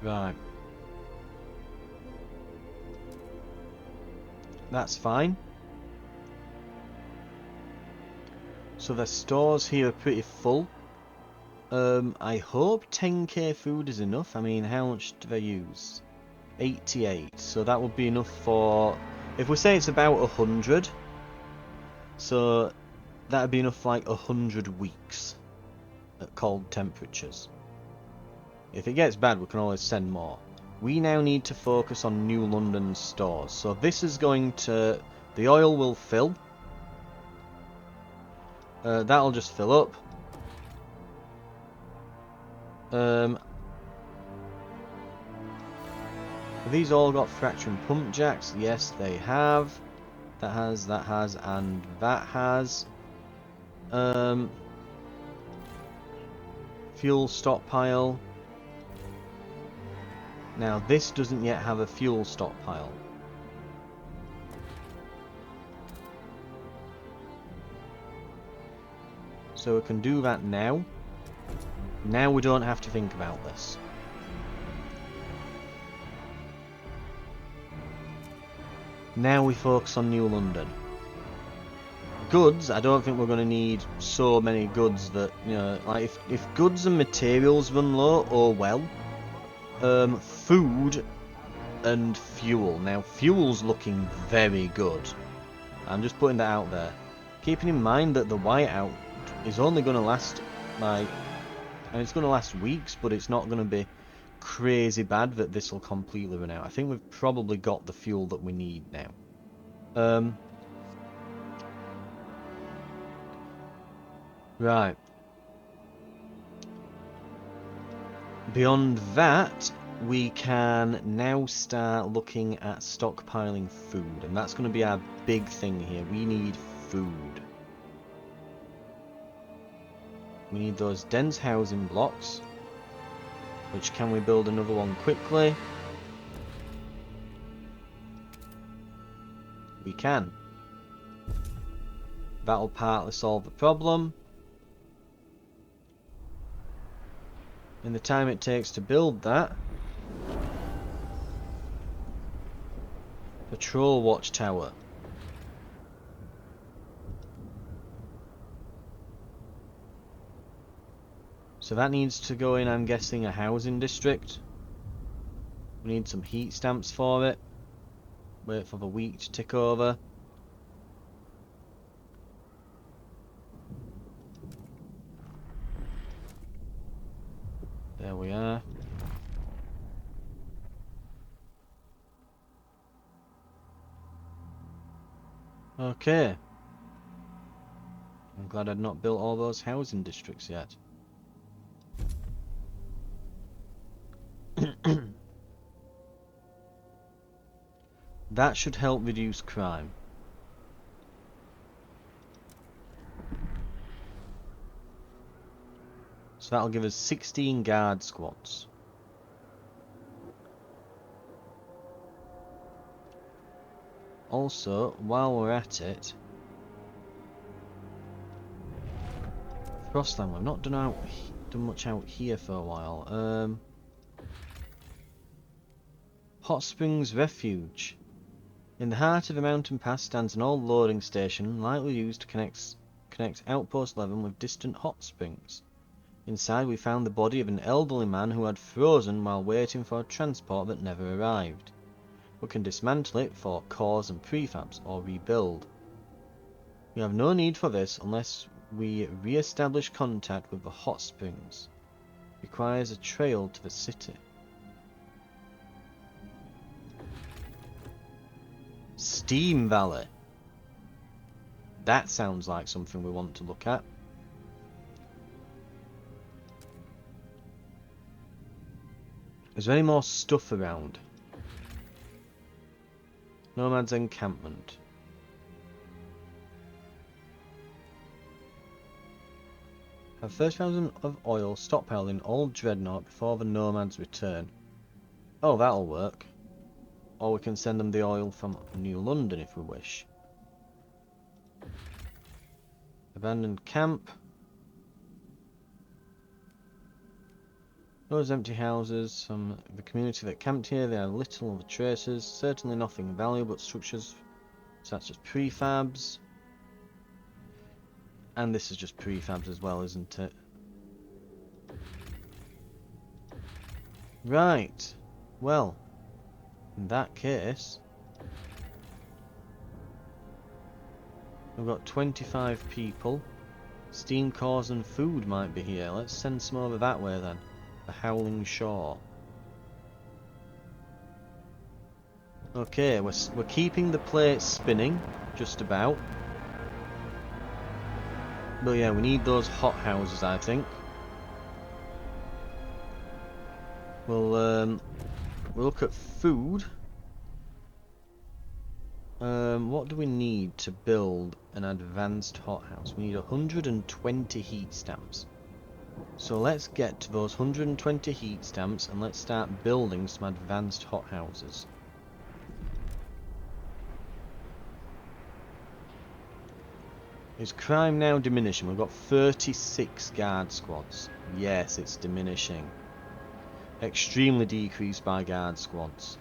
Right. That's fine. So the stores here are pretty full. I hope 10k food is enough. I mean, how much do they use? 88. So that would be enough for... If we say it's about 100, so that would be enough for like 100 weeks at cold temperatures. If it gets bad, we can always send more. We now need to focus on New London stores. So this is going to The oil will fill. That'll just fill up. Have these all got fracturing pump jacks? Yes, they have. That has, and that has. Fuel stockpile. Now this doesn't yet have a fuel stockpile. So we can do that now. Now we don't have to think about this. Now we focus on New London. Goods, I don't think we're going to need so many goods that, you know, like if goods and materials run low, oh well. Food and fuel. Now, fuel's looking very good. I'm just putting that out there. Keeping in mind that the whiteout is only going to last, like, and it's going to last weeks, but it's not going to be crazy bad that this will completely run out. I think we've probably got the fuel that we need now. Right. Beyond that, we can now start looking at stockpiling food, and that's going to be our big thing here. We need food. We need those dense housing blocks, which can we build another one quickly? We can. That'll partly solve the problem. In the time it takes to build that, patrol watchtower. So that needs to go in, I'm guessing, a housing district. We need some heat stamps for it. Wait for the week to tick over. There we are. Okay. I'm glad I'd not built all those housing districts yet. That should help reduce crime. So that'll give us 16 guard squads. Also, while we're at it, Frostland, we've not done much out here for a while. Hot Springs Refuge. In the heart of a mountain pass stands an old loading station, likely used to connect Outpost 11 with distant hot springs. Inside we found the body of an elderly man who had frozen while waiting for a transport that never arrived. We can dismantle it for cores and prefabs, or rebuild. We have no need for this unless we re-establish contact with the hot springs. Requires a trail to the city. Steam Valley. That sounds like something we want to look at. Is there any more stuff around? Nomad's encampment. Have 30,000 of oil stockpiled in Old Dreadnought before the Nomads return. Oh, that'll work. Or we can send them the oil from New London if we wish. Abandoned camp. Those empty houses from the community that camped here, they are little of the traces, certainly nothing of value but structures such as prefabs. And this is just prefabs as well, isn't it? Right. Well, in that case, we've got 25 people. Steam cores and food might be here. Let's send some over that way then. The Howling Shore. Okay, we're keeping the plates spinning, just about. But yeah, we need those hot houses, I think. We'll look at food. What do we need to build an advanced hothouse? We need 120 heat stamps. So let's get to those 120 heat stamps and let's start building some advanced hothouses. Is crime now diminishing? We've got 36 guard squads. Yes, it's diminishing. Extremely decreased by guard squads.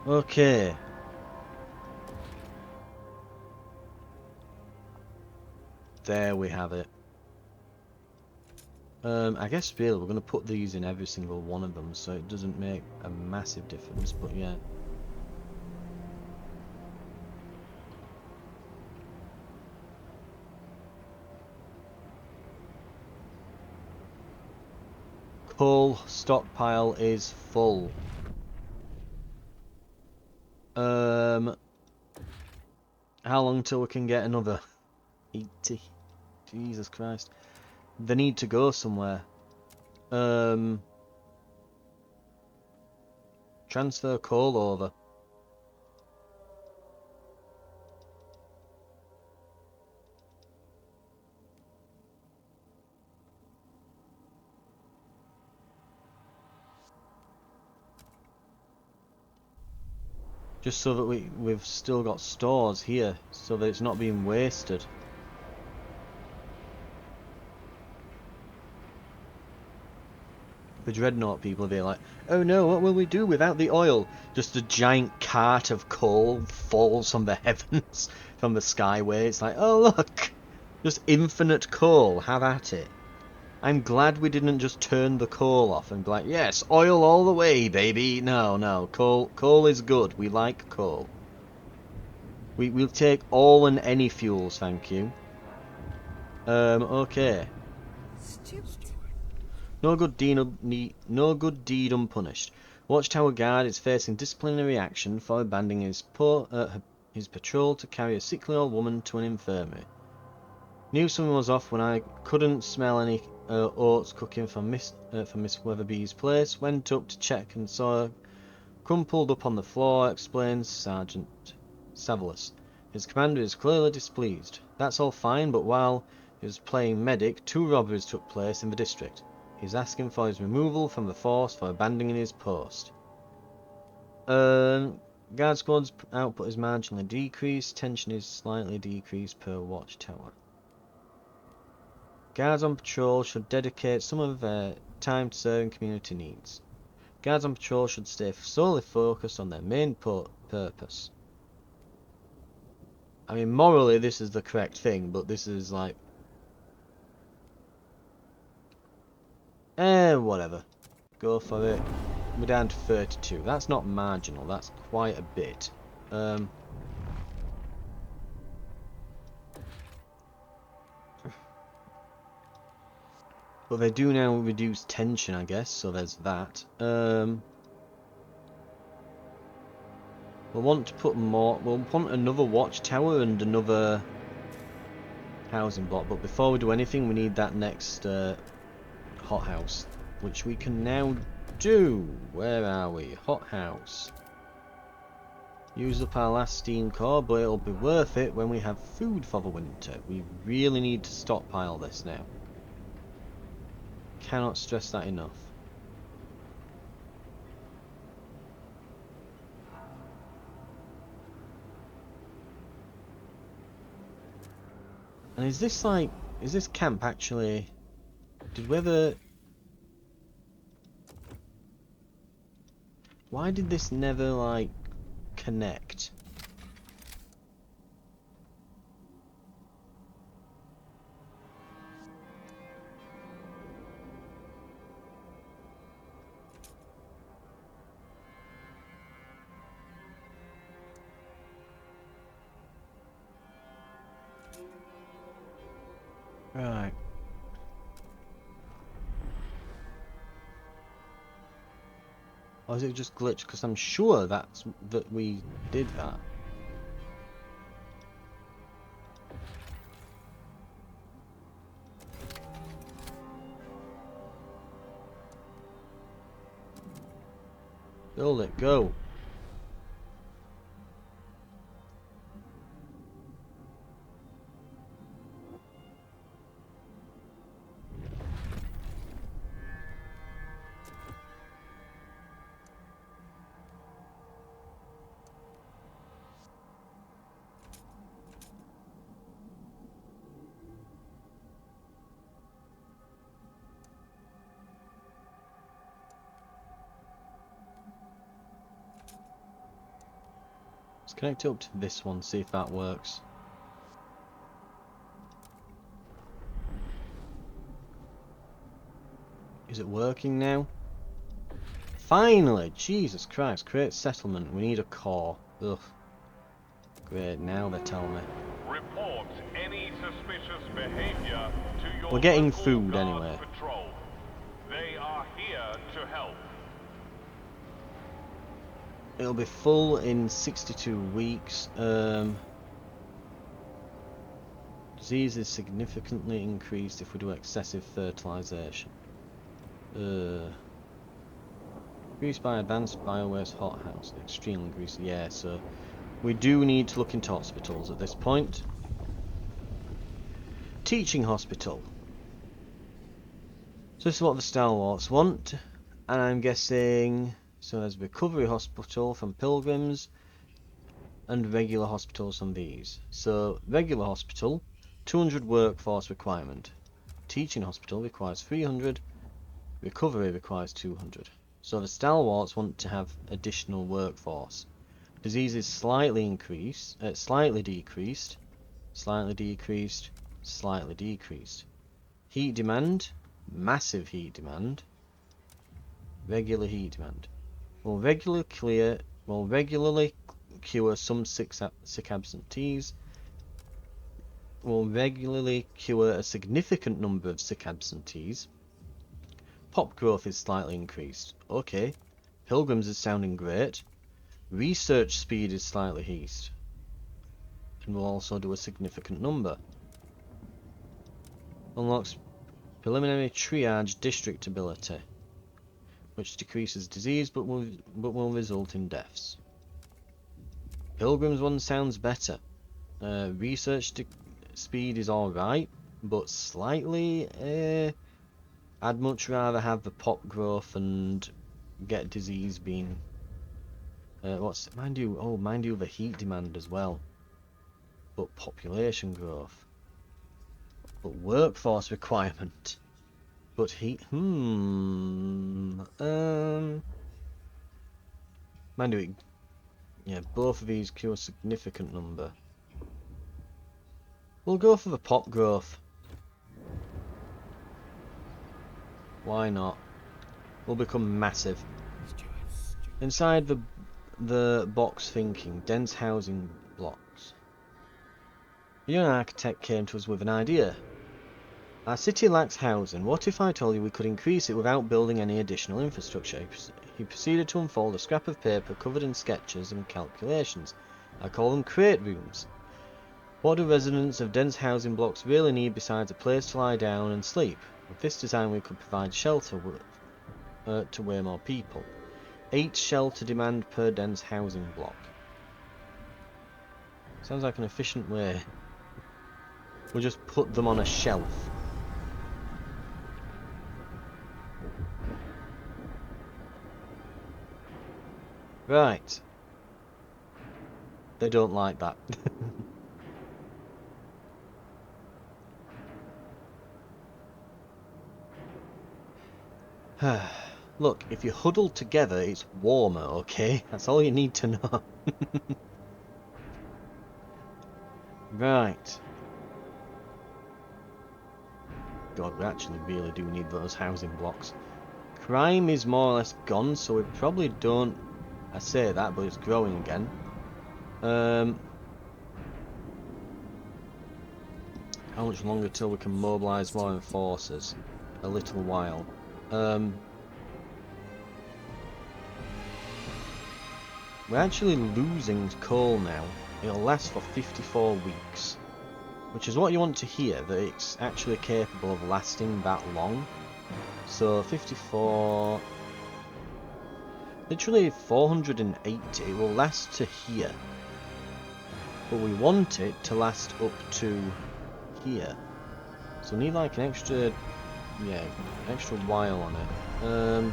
Okay. There we have it. I guess really we're going to put these in every single one of them so it doesn't make a massive difference, but yeah. Coal stockpile is full. How long till we can get another? 80. Jesus Christ. They need to go somewhere. Transfer coal over. Just so that we've still got stores here, so that it's not being wasted. The dreadnought people are being like, oh no, what will we do without the oil? Just a giant cart of coal falls from the heavens, from the skyway. It's like, oh look, just infinite coal, have at it. I'm glad we didn't just turn the coal off and be like, yes, oil all the way, baby. No, no, coal is good. We like coal. We'll take all and any fuels, thank you. Okay. Stupid. No good deed unpunished. Watchtower guard is facing disciplinary action for abandoning his patrol to carry a sickly old woman to an infirmary. Knew something was off when I couldn't smell any oats cooking from Miss Weatherby's place. Went up to check and saw her crumpled up on the floor, explains Sergeant Savalas. His commander is clearly displeased. That's all fine, but while he was playing medic, 2 robberies took place in the district. He's asking for his removal from the force for abandoning his post. Guard squad's output is marginally decreased. Tension is slightly decreased per watchtower. Guards on patrol should dedicate some of their time to serving community needs. Guards on patrol should stay solely focused on their main purpose. I mean, morally this is the correct thing, but this is like... whatever. Go for it. We're down to 32. That's not marginal, that's quite a bit. But they do now reduce tension, I guess, so there's that. We'll want to put more... We'll want another watchtower and another housing block, but before we do anything, we need that next hothouse, which we can now do. Where are we? Hothouse. Use up our last steam core, but it'll be worth it when we have food for the winter. We really need to stockpile this now. Cannot stress that enough. And is this like... Is this camp actually... Did we ever... Why did this never, like, connect? Right. Or is it just glitched? Because I'm sure that we did that. Build it, go. Let's connect it up to this one, see if that works. Is it working now? Finally! Jesus Christ, create settlement. We need a core. Ugh. Great, now they're telling me. Report any suspicious behavior to your We're getting local food guard anyway. patrol. They are here to help. It'll be full in 62 weeks. Disease is significantly increased if we do excessive fertilization. Increased by advanced biowaste hothouse. Extremely increased. Yeah, so we do need to look into hospitals at this point. Teaching hospital. So this is what the stalwarts want, and I'm guessing. So there's a recovery hospital from pilgrims, and regular hospitals from these. So regular hospital, 200 workforce requirement. Teaching hospital requires 300. Recovery requires 200. So the stalwarts want to have additional workforce. Disease is slightly increased, slightly decreased, slightly decreased, slightly decreased. Heat demand, massive heat demand. Regular heat demand. Will regularly cure some sick absentees. Will regularly cure a significant number of sick absentees. Pop growth is slightly increased. Okay. Pilgrims is sounding great. Research speed is slightly increased. And we'll also do a significant number. Unlocks preliminary triage district ability, which decreases disease but will result in deaths. Pilgrims one sounds better. Research speed is alright, but slightly. I'd much rather have the pop growth and get disease being. Mind you, the heat demand as well. But population growth. But workforce requirement. But heat. Mind you, yeah, both of these cure a significant number. We'll go for the pop growth. Why not? We'll become massive. Inside the box thinking, dense housing blocks. A young architect came to us with an idea. Our city lacks housing. What if I told you we could increase it without building any additional infrastructure? He proceeded to unfold a scrap of paper covered in sketches and calculations. I call them crate rooms. What do residents of dense housing blocks really need besides a place to lie down and sleep? With this design we could provide shelter to way more people. 8 shelter demand per dense housing block. Sounds like an efficient way. We'll just put them on a shelf. Right. They don't like that. Look, if you huddle together, it's warmer, okay? That's all you need to know. Right. God, we actually really do need those housing blocks. Crime is more or less gone, so we probably don't... I say that, but it's growing again. How much longer till we can mobilise more enforcers? A little while. we're actually losing coal now. It'll last for 54 weeks. Which is what you want to hear, that it's actually capable of lasting that long. So 54... literally 480, it will last to here. But we want it to last up to here. So we need like an extra... yeah, extra while on it.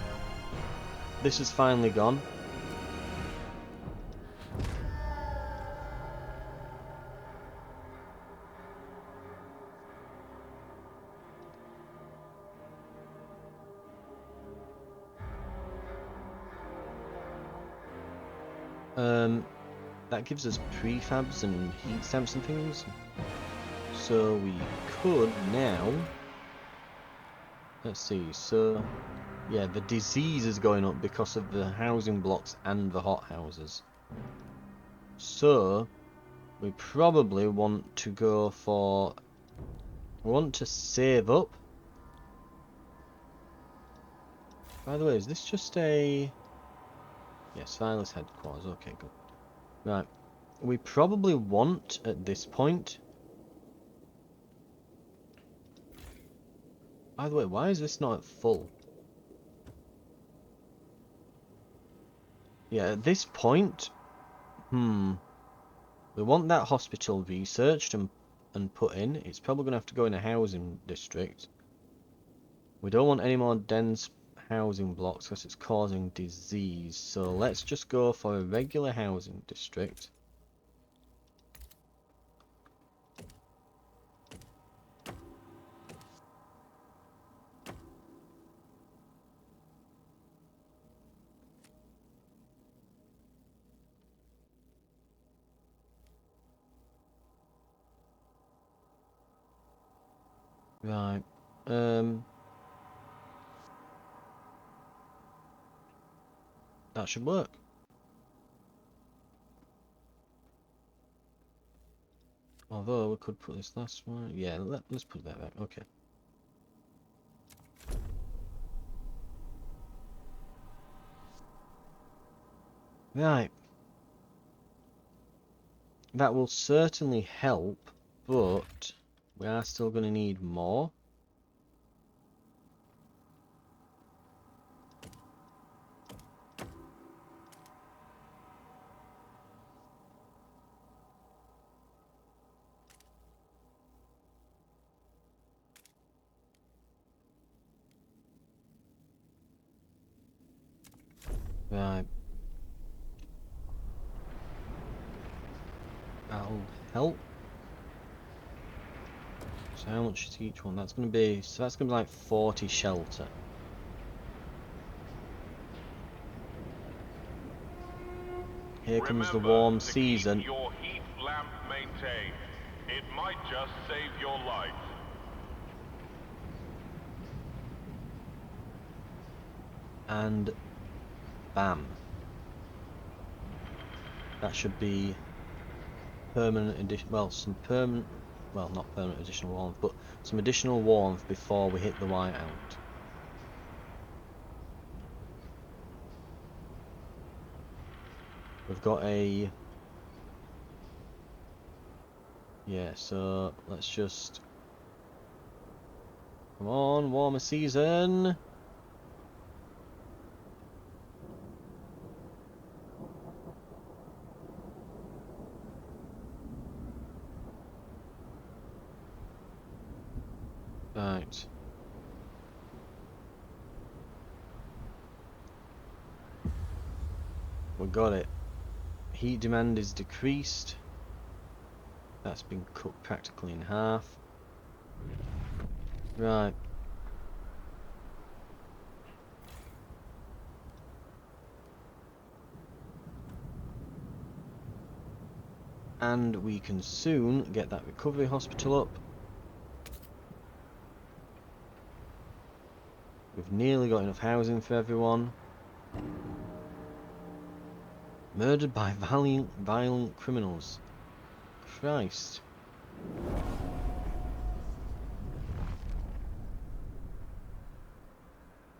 This is finally gone. That gives us prefabs and heat stamps and things. So we could now... let's see, so... yeah, the disease is going up because of the housing blocks and the hot houses. So, we probably want to go for... we want to save up. By the way, is this just a... yes, Silas headquarters, okay, good. Right, we probably want, at this point... by the way, why is this not at full? Yeah, at this point... we want that hospital researched and put in. It's probably going to have to go in a housing district. We don't want any more dense housing blocks because it's causing disease. So let's just go for a regular housing district. Right. That should work. Although we could put this last one. Yeah, let's put that back. Okay. Right. That will certainly help, but we are still going to need more. Right. That'll help. So how much is each one? That's going to be... so that's going to be like 40 shelter. Here comes the warm season. Keep your heat lamp maintained. It might just save your life. And bam. That should be permanent addition. Well, some permanent. Well, not permanent additional warmth, but some additional warmth before we hit the whiteout. We've got a... yeah, so let's just... come on, warmer season! Right. We got it. Heat demand is decreased. That's been cut practically in half. Right. And we can soon get that recovery hospital up. We've nearly got enough housing for everyone. Murdered by violent criminals. Christ.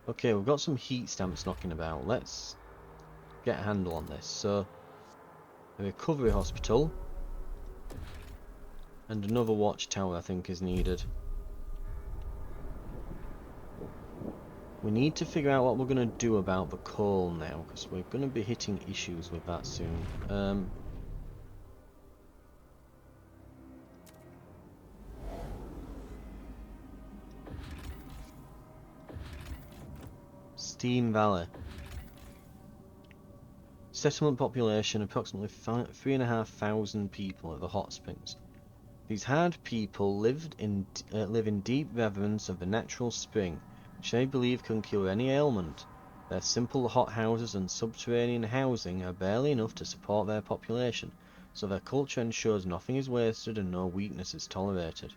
Okay, we've got some heat stamps knocking about. Let's get a handle on this. So, a recovery hospital, and another watchtower I think is needed. We need to figure out what we're going to do about the coal now, because we're going to be hitting issues with that soon. Steam Valley. Settlement population approximately 3,500 people at the hot springs. These hard people live in deep reverence of the natural spring, which they believe can cure any ailment. Their simple hot houses and subterranean housing are barely enough to support their population, so their culture ensures nothing is wasted and no weakness is tolerated.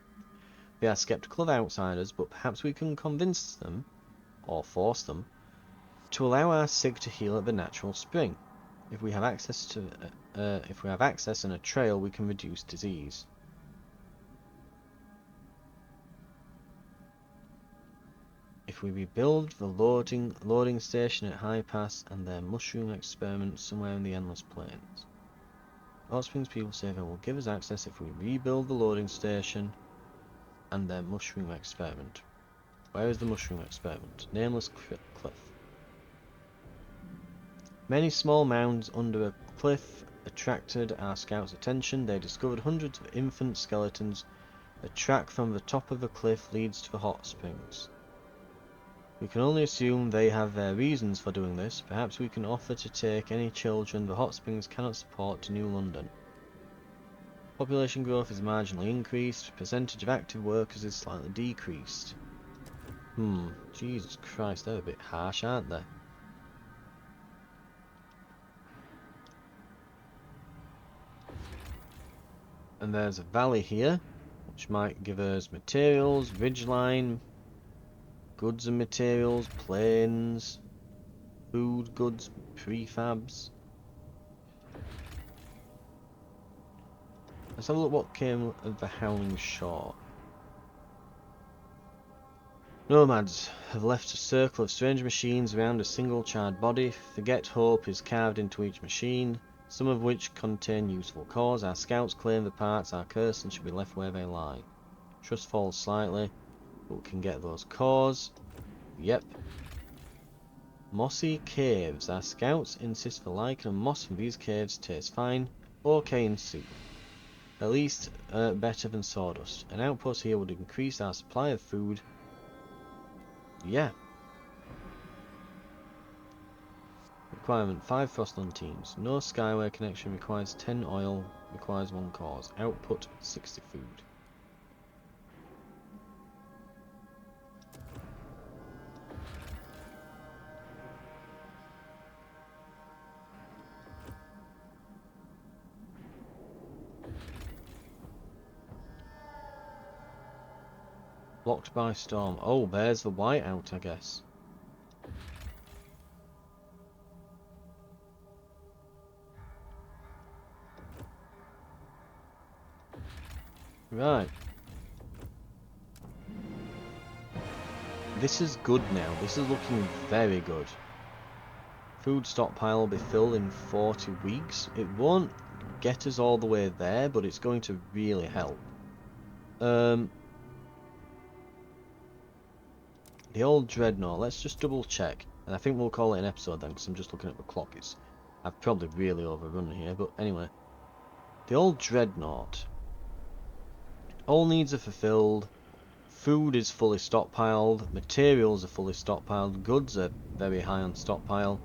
They are skeptical of outsiders, but perhaps we can convince them, or force them, to allow our sick to heal at the natural spring. If we have access and a trail, we can reduce disease. If we rebuild the loading station at High Pass and their mushroom experiment somewhere in the Endless Plains. Hot Springs people say they will give us access if we rebuild the loading station and their mushroom experiment. Where is the mushroom experiment? Nameless cliff. Many small mounds under a cliff attracted our scouts' attention. They discovered hundreds of infant skeletons. A track from the top of the cliff leads to the hot springs. We can only assume they have their reasons for doing this. Perhaps we can offer to take any children the hot springs cannot support to New London. Population growth is marginally increased. Percentage of active workers is slightly decreased. Jesus Christ, they're a bit harsh, aren't they? And there's a valley here, which might give us materials, ridgeline, goods and materials, planes, food, goods, prefabs. Let's have a look what came of the Howling Shore. Nomads have left a circle of strange machines around a single charred body. Forget hope is carved into each machine, some of which contain useful cores. Our scouts claim the parts are cursed and should be left where they lie. Trust falls slightly, but we can get those cores. Yep. Mossy caves. Our scouts insist the lichen and moss from these caves taste fine, okay in soup. At least better than sawdust. An outpost here would increase our supply of food. Yeah. Requirement 5 Frostland teams. No Skyway connection requires 10 oil, requires 1 cause. Output 60 food. Blocked by storm. Oh, there's the whiteout, I guess. Right. This is good now. This is looking very good. Food stockpile will be filled in 40 weeks. It won't get us all the way there, but it's going to really help. The old Dreadnought, let's just double check. And I think we'll call it an episode then, because I'm just looking at the clock. I've probably really overrun here, but anyway. The old Dreadnought. All needs are fulfilled. Food is fully stockpiled. Materials are fully stockpiled. Goods are very high on stockpile.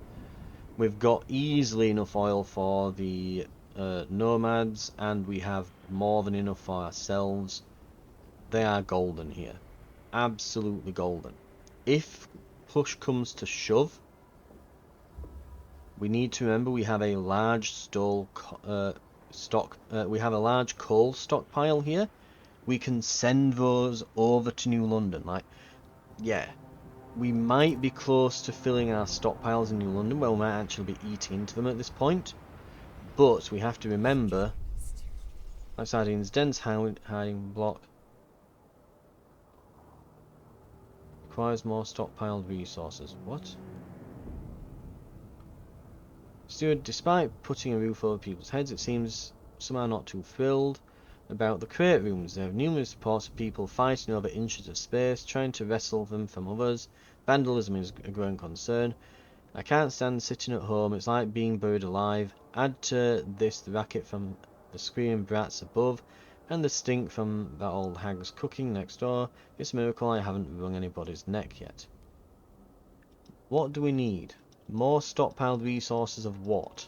We've got easily enough oil for the nomads, and we have more than enough for ourselves. They are golden here. Absolutely golden. If push comes to shove, we need to remember we have a large we have a large coal stockpile here. We can send those over to New London. Like, yeah, we might be close to filling our stockpiles in New London. Well, we might actually be eating into them at this point. But we have to remember, like sardines, dense hiding block. Requires more stockpiled resources. What? Steward, despite putting a roof over people's heads, it seems some are not too thrilled about the crate rooms. There are numerous reports of people fighting over inches of space, trying to wrestle them from others. Vandalism is a growing concern. I can't stand sitting at home, it's like being buried alive. Add to this the racket from the screaming brats above, and the stink from that old hag's cooking next door. It's a miracle I haven't wrung anybody's neck yet. What do we need? More stockpiled resources of what?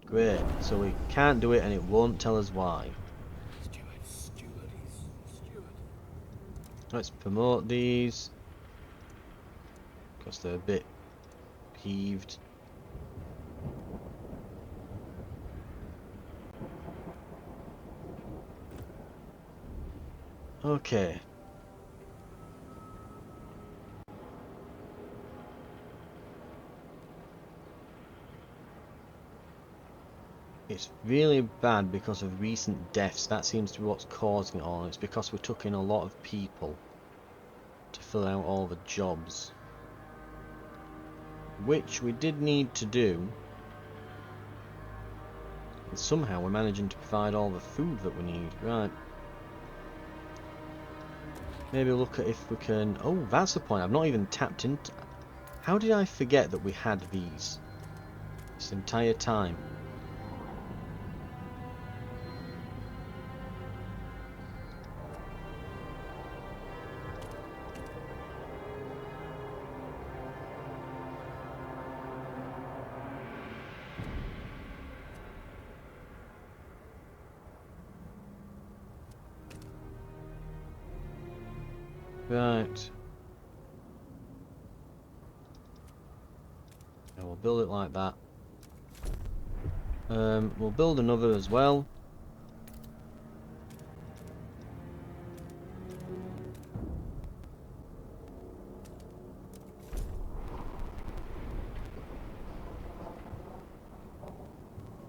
Great, so we can't do it and it won't tell us why. Let's promote these, because they're a bit peeved. Okay. It's really bad because of recent deaths. That seems to be what's causing it all. It's because we took in a lot of people to fill out all the jobs, which we did need to do. And somehow we're managing to provide all the food that we need. Right. Maybe look at if we can... Oh, that's the point. I've not even tapped into... How did I forget that we had these this entire time? Right. Yeah, we'll build it like that. We'll build another as well.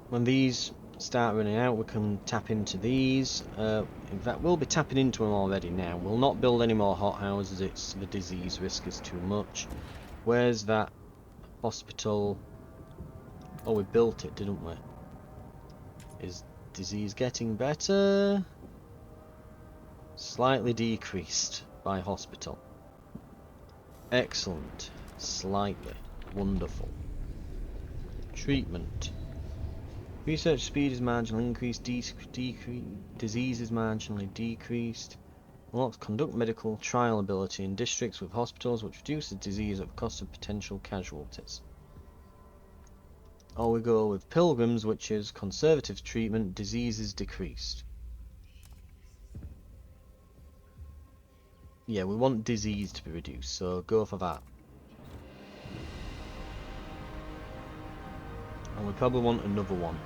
When these start running out, we can tap into these. In fact, we'll be tapping into them already now. We'll not build any more hothouses. It's the disease risk is too much. Where's that hospital? Oh, we built it, didn't we? Is disease getting better? Slightly decreased by hospital. Excellent. Slightly. Wonderful. Treatment. Research speed is marginally increased, disease is marginally decreased. Unlocks conduct medical trial ability in districts with hospitals, which reduces disease at the cost of potential casualties. Or we go with pilgrims, which is conservative treatment, disease is decreased. Yeah, we want disease to be reduced, so go for that. And we probably want another one.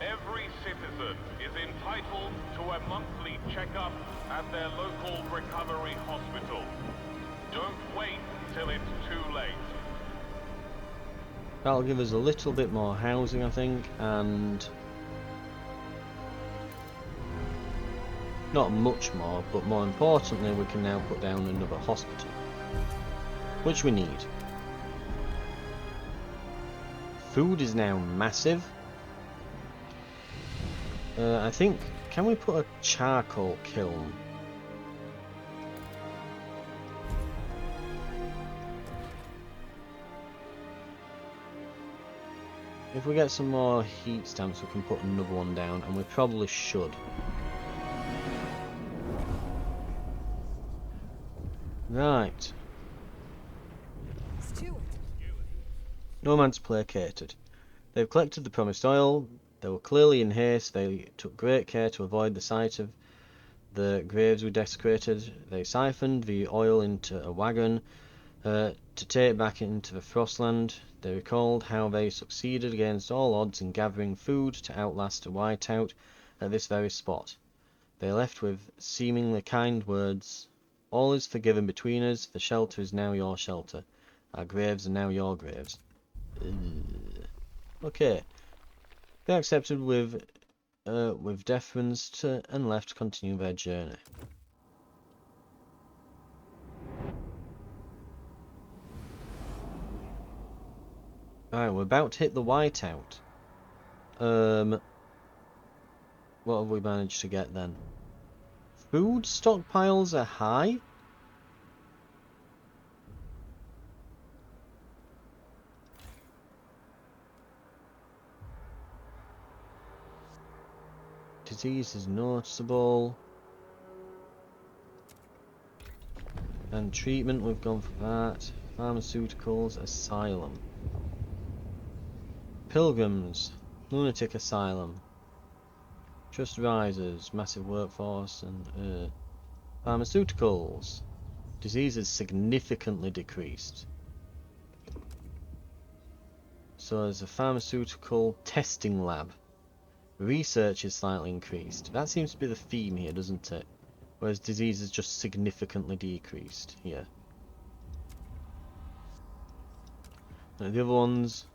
Every citizen is entitled to a monthly checkup at their local recovery hospital. Don't wait till it's too late. That'll give us a little bit more housing, I think, and not much more, but more importantly, we can now put down another hospital, which we need. Food is now massive. I think, can we put a charcoal kiln? If we get some more heat stamps, we can put another one down, and we probably should. Right. Nomads placated. They've collected the promised oil. They were clearly in haste. They took great care to avoid the sight of the graves we desecrated. They siphoned the oil into a wagon to take back into the Frostland. They recalled how they succeeded against all odds in gathering food to outlast a whiteout at this very spot. They left with seemingly kind words. All is forgiven between us. The shelter is now your shelter. Our graves are now your graves. Okay. They accepted with deference and left to continue their journey. Alright, we're about to hit the whiteout. What have we managed to get then? Food stockpiles are high? Disease is noticeable. And treatment, we've gone for that. Pharmaceuticals, asylum. Pilgrims, lunatic asylum. Trust rises, massive workforce, and pharmaceuticals. Disease is significantly decreased. So there's a pharmaceutical testing lab. Research is slightly increased. That seems to be the theme here, doesn't it? Whereas disease is just significantly decreased here. And the other ones,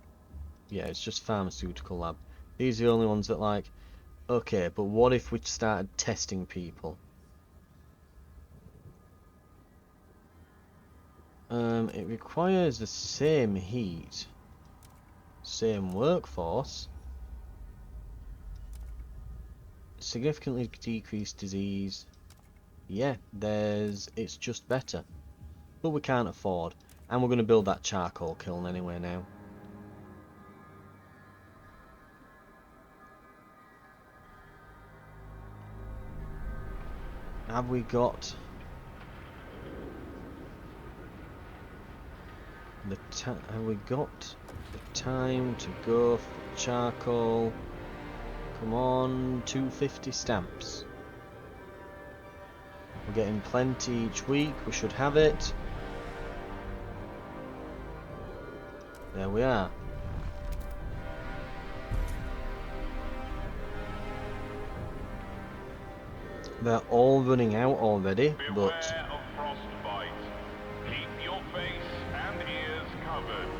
yeah, it's just pharmaceutical lab. These are the only ones that like, okay, but what if we started testing people? It requires the same heat, same workforce, significantly decreased disease. Yeah, it's just better. But we can't afford. And we're going to build that charcoal kiln anyway now. Have we got the time to go for charcoal? Come on, 250 stamps. We're getting plenty each week. We should have it. There we are. They're all running out already, Beware but of frostbite. Keep your face and ears covered.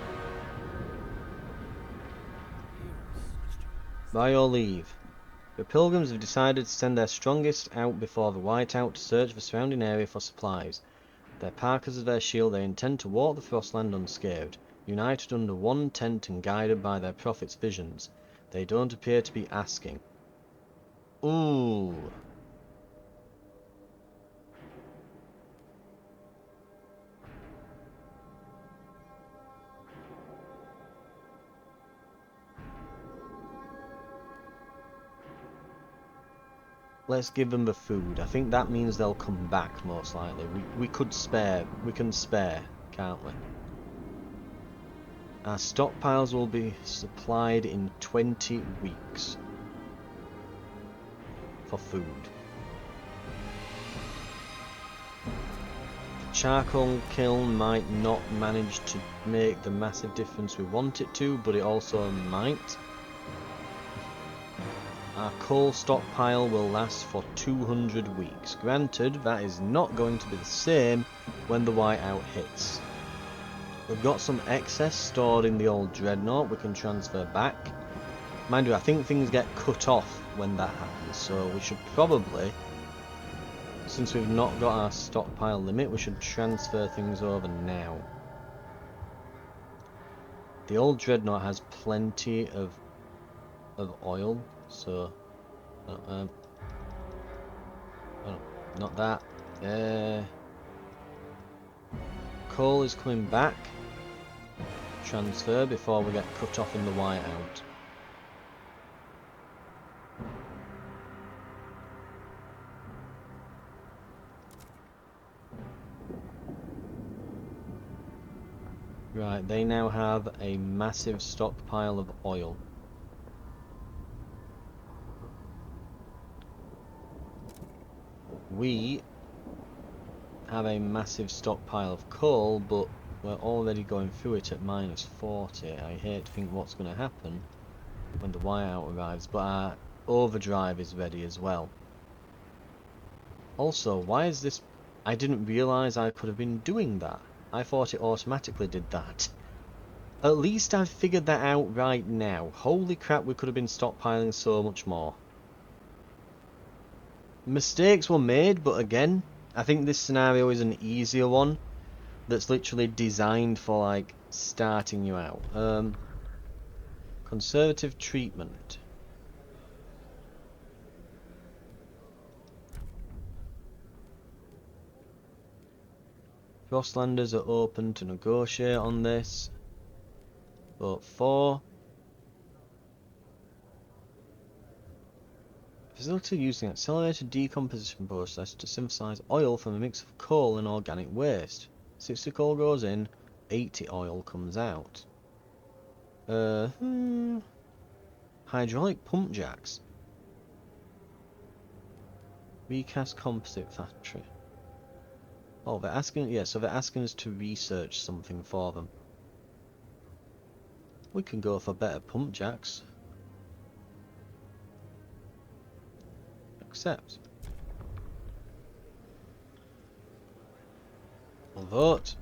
by your leave. The Pilgrims have decided to send their strongest out before the whiteout to search the surrounding area for supplies. Their parkas as their shield, they intend to walk the Frostland unscathed, united under one tent and guided by their prophet's visions. They don't appear to be asking. Ooh. Let's give them the food. I think that means they'll come back most likely. We can spare, can't we? Our stockpiles will be supplied in 20 weeks for food. The charcoal kiln might not manage to make the massive difference we want it to, but it also might. Our coal stockpile will last for 200 weeks. Granted, that is not going to be the same when the whiteout hits. We've got some excess stored in the old dreadnought we can transfer back. Mind you, I think things get cut off when that happens, so we should probably, since we've not got our stockpile limit, we should transfer things over now. The old dreadnought has plenty of oil, so oh, not that. Coal is coming back. Transfer before we get cut off in the whiteout. Right, they now have a massive stockpile of oil. We have a massive stockpile of coal, but we're already going through it at -40. I hate to think what's going to happen when the whiteout arrives, but our overdrive is ready as well. Also, why is this... I didn't realise I could have been doing that. I thought it automatically did that. At least I've figured that out right now. Holy crap, we could have been stockpiling so much more. Mistakes were made, but again, I think this scenario is an easier one that's literally designed for, like, starting you out. Conservative treatment. Frostlanders are open to negotiate on this. Vote for. Facility using accelerated decomposition process to synthesize oil from a mix of coal and organic waste. 60 coal goes in, 80 oil comes out. Hydraulic pump jacks. Recast composite factory. Oh, they're asking, yeah, so they're asking us to research something for them. We can go for better pump jacks. Accept. We'll vote.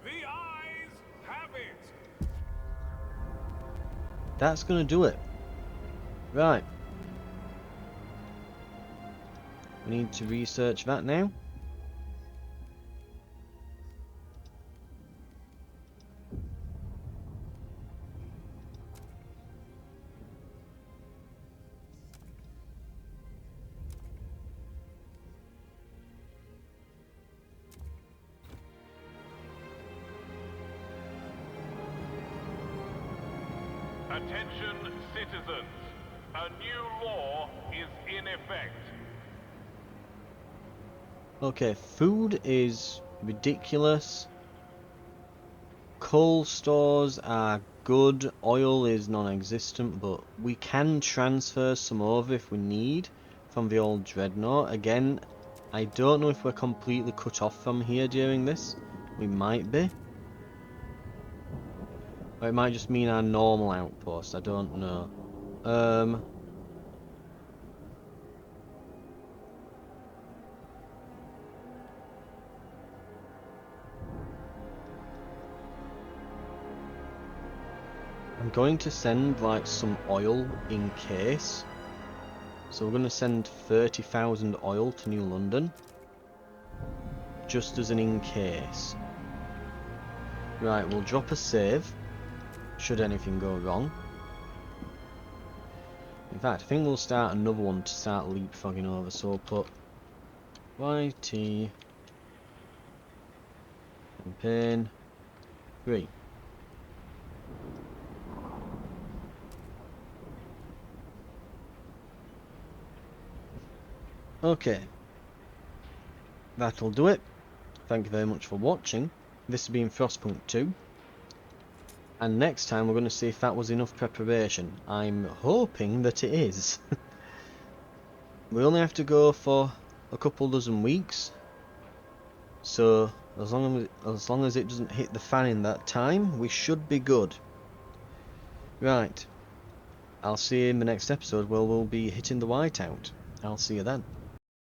The eyes have it. That's gonna do it. Right. We need to research that now. Attention, citizens. A new law is in effect. Okay, food is ridiculous. Coal stores are good. Oil is non-existent, but we can transfer some over if we need from the old dreadnought. Again, I don't know if we're completely cut off from here during this. We might be. Or it might just mean our normal outpost. I don't know. I'm going to send like some oil in case. So we're going to send 30,000 oil to New London. Just as an in case. Right, we'll drop a save. Should anything go wrong. In fact, I think we'll start another one to start leapfrogging over. So we'll put YT campaign 3. Okay. That'll do it. Thank you very much for watching. This has been Frostpunk 2. And next time we're going to see if that was enough preparation. I'm hoping that it is. We only have to go for a couple dozen weeks. So as long as it doesn't hit the fan in that time, we should be good. Right. I'll see you in the next episode where we'll be hitting the whiteout. I'll see you then.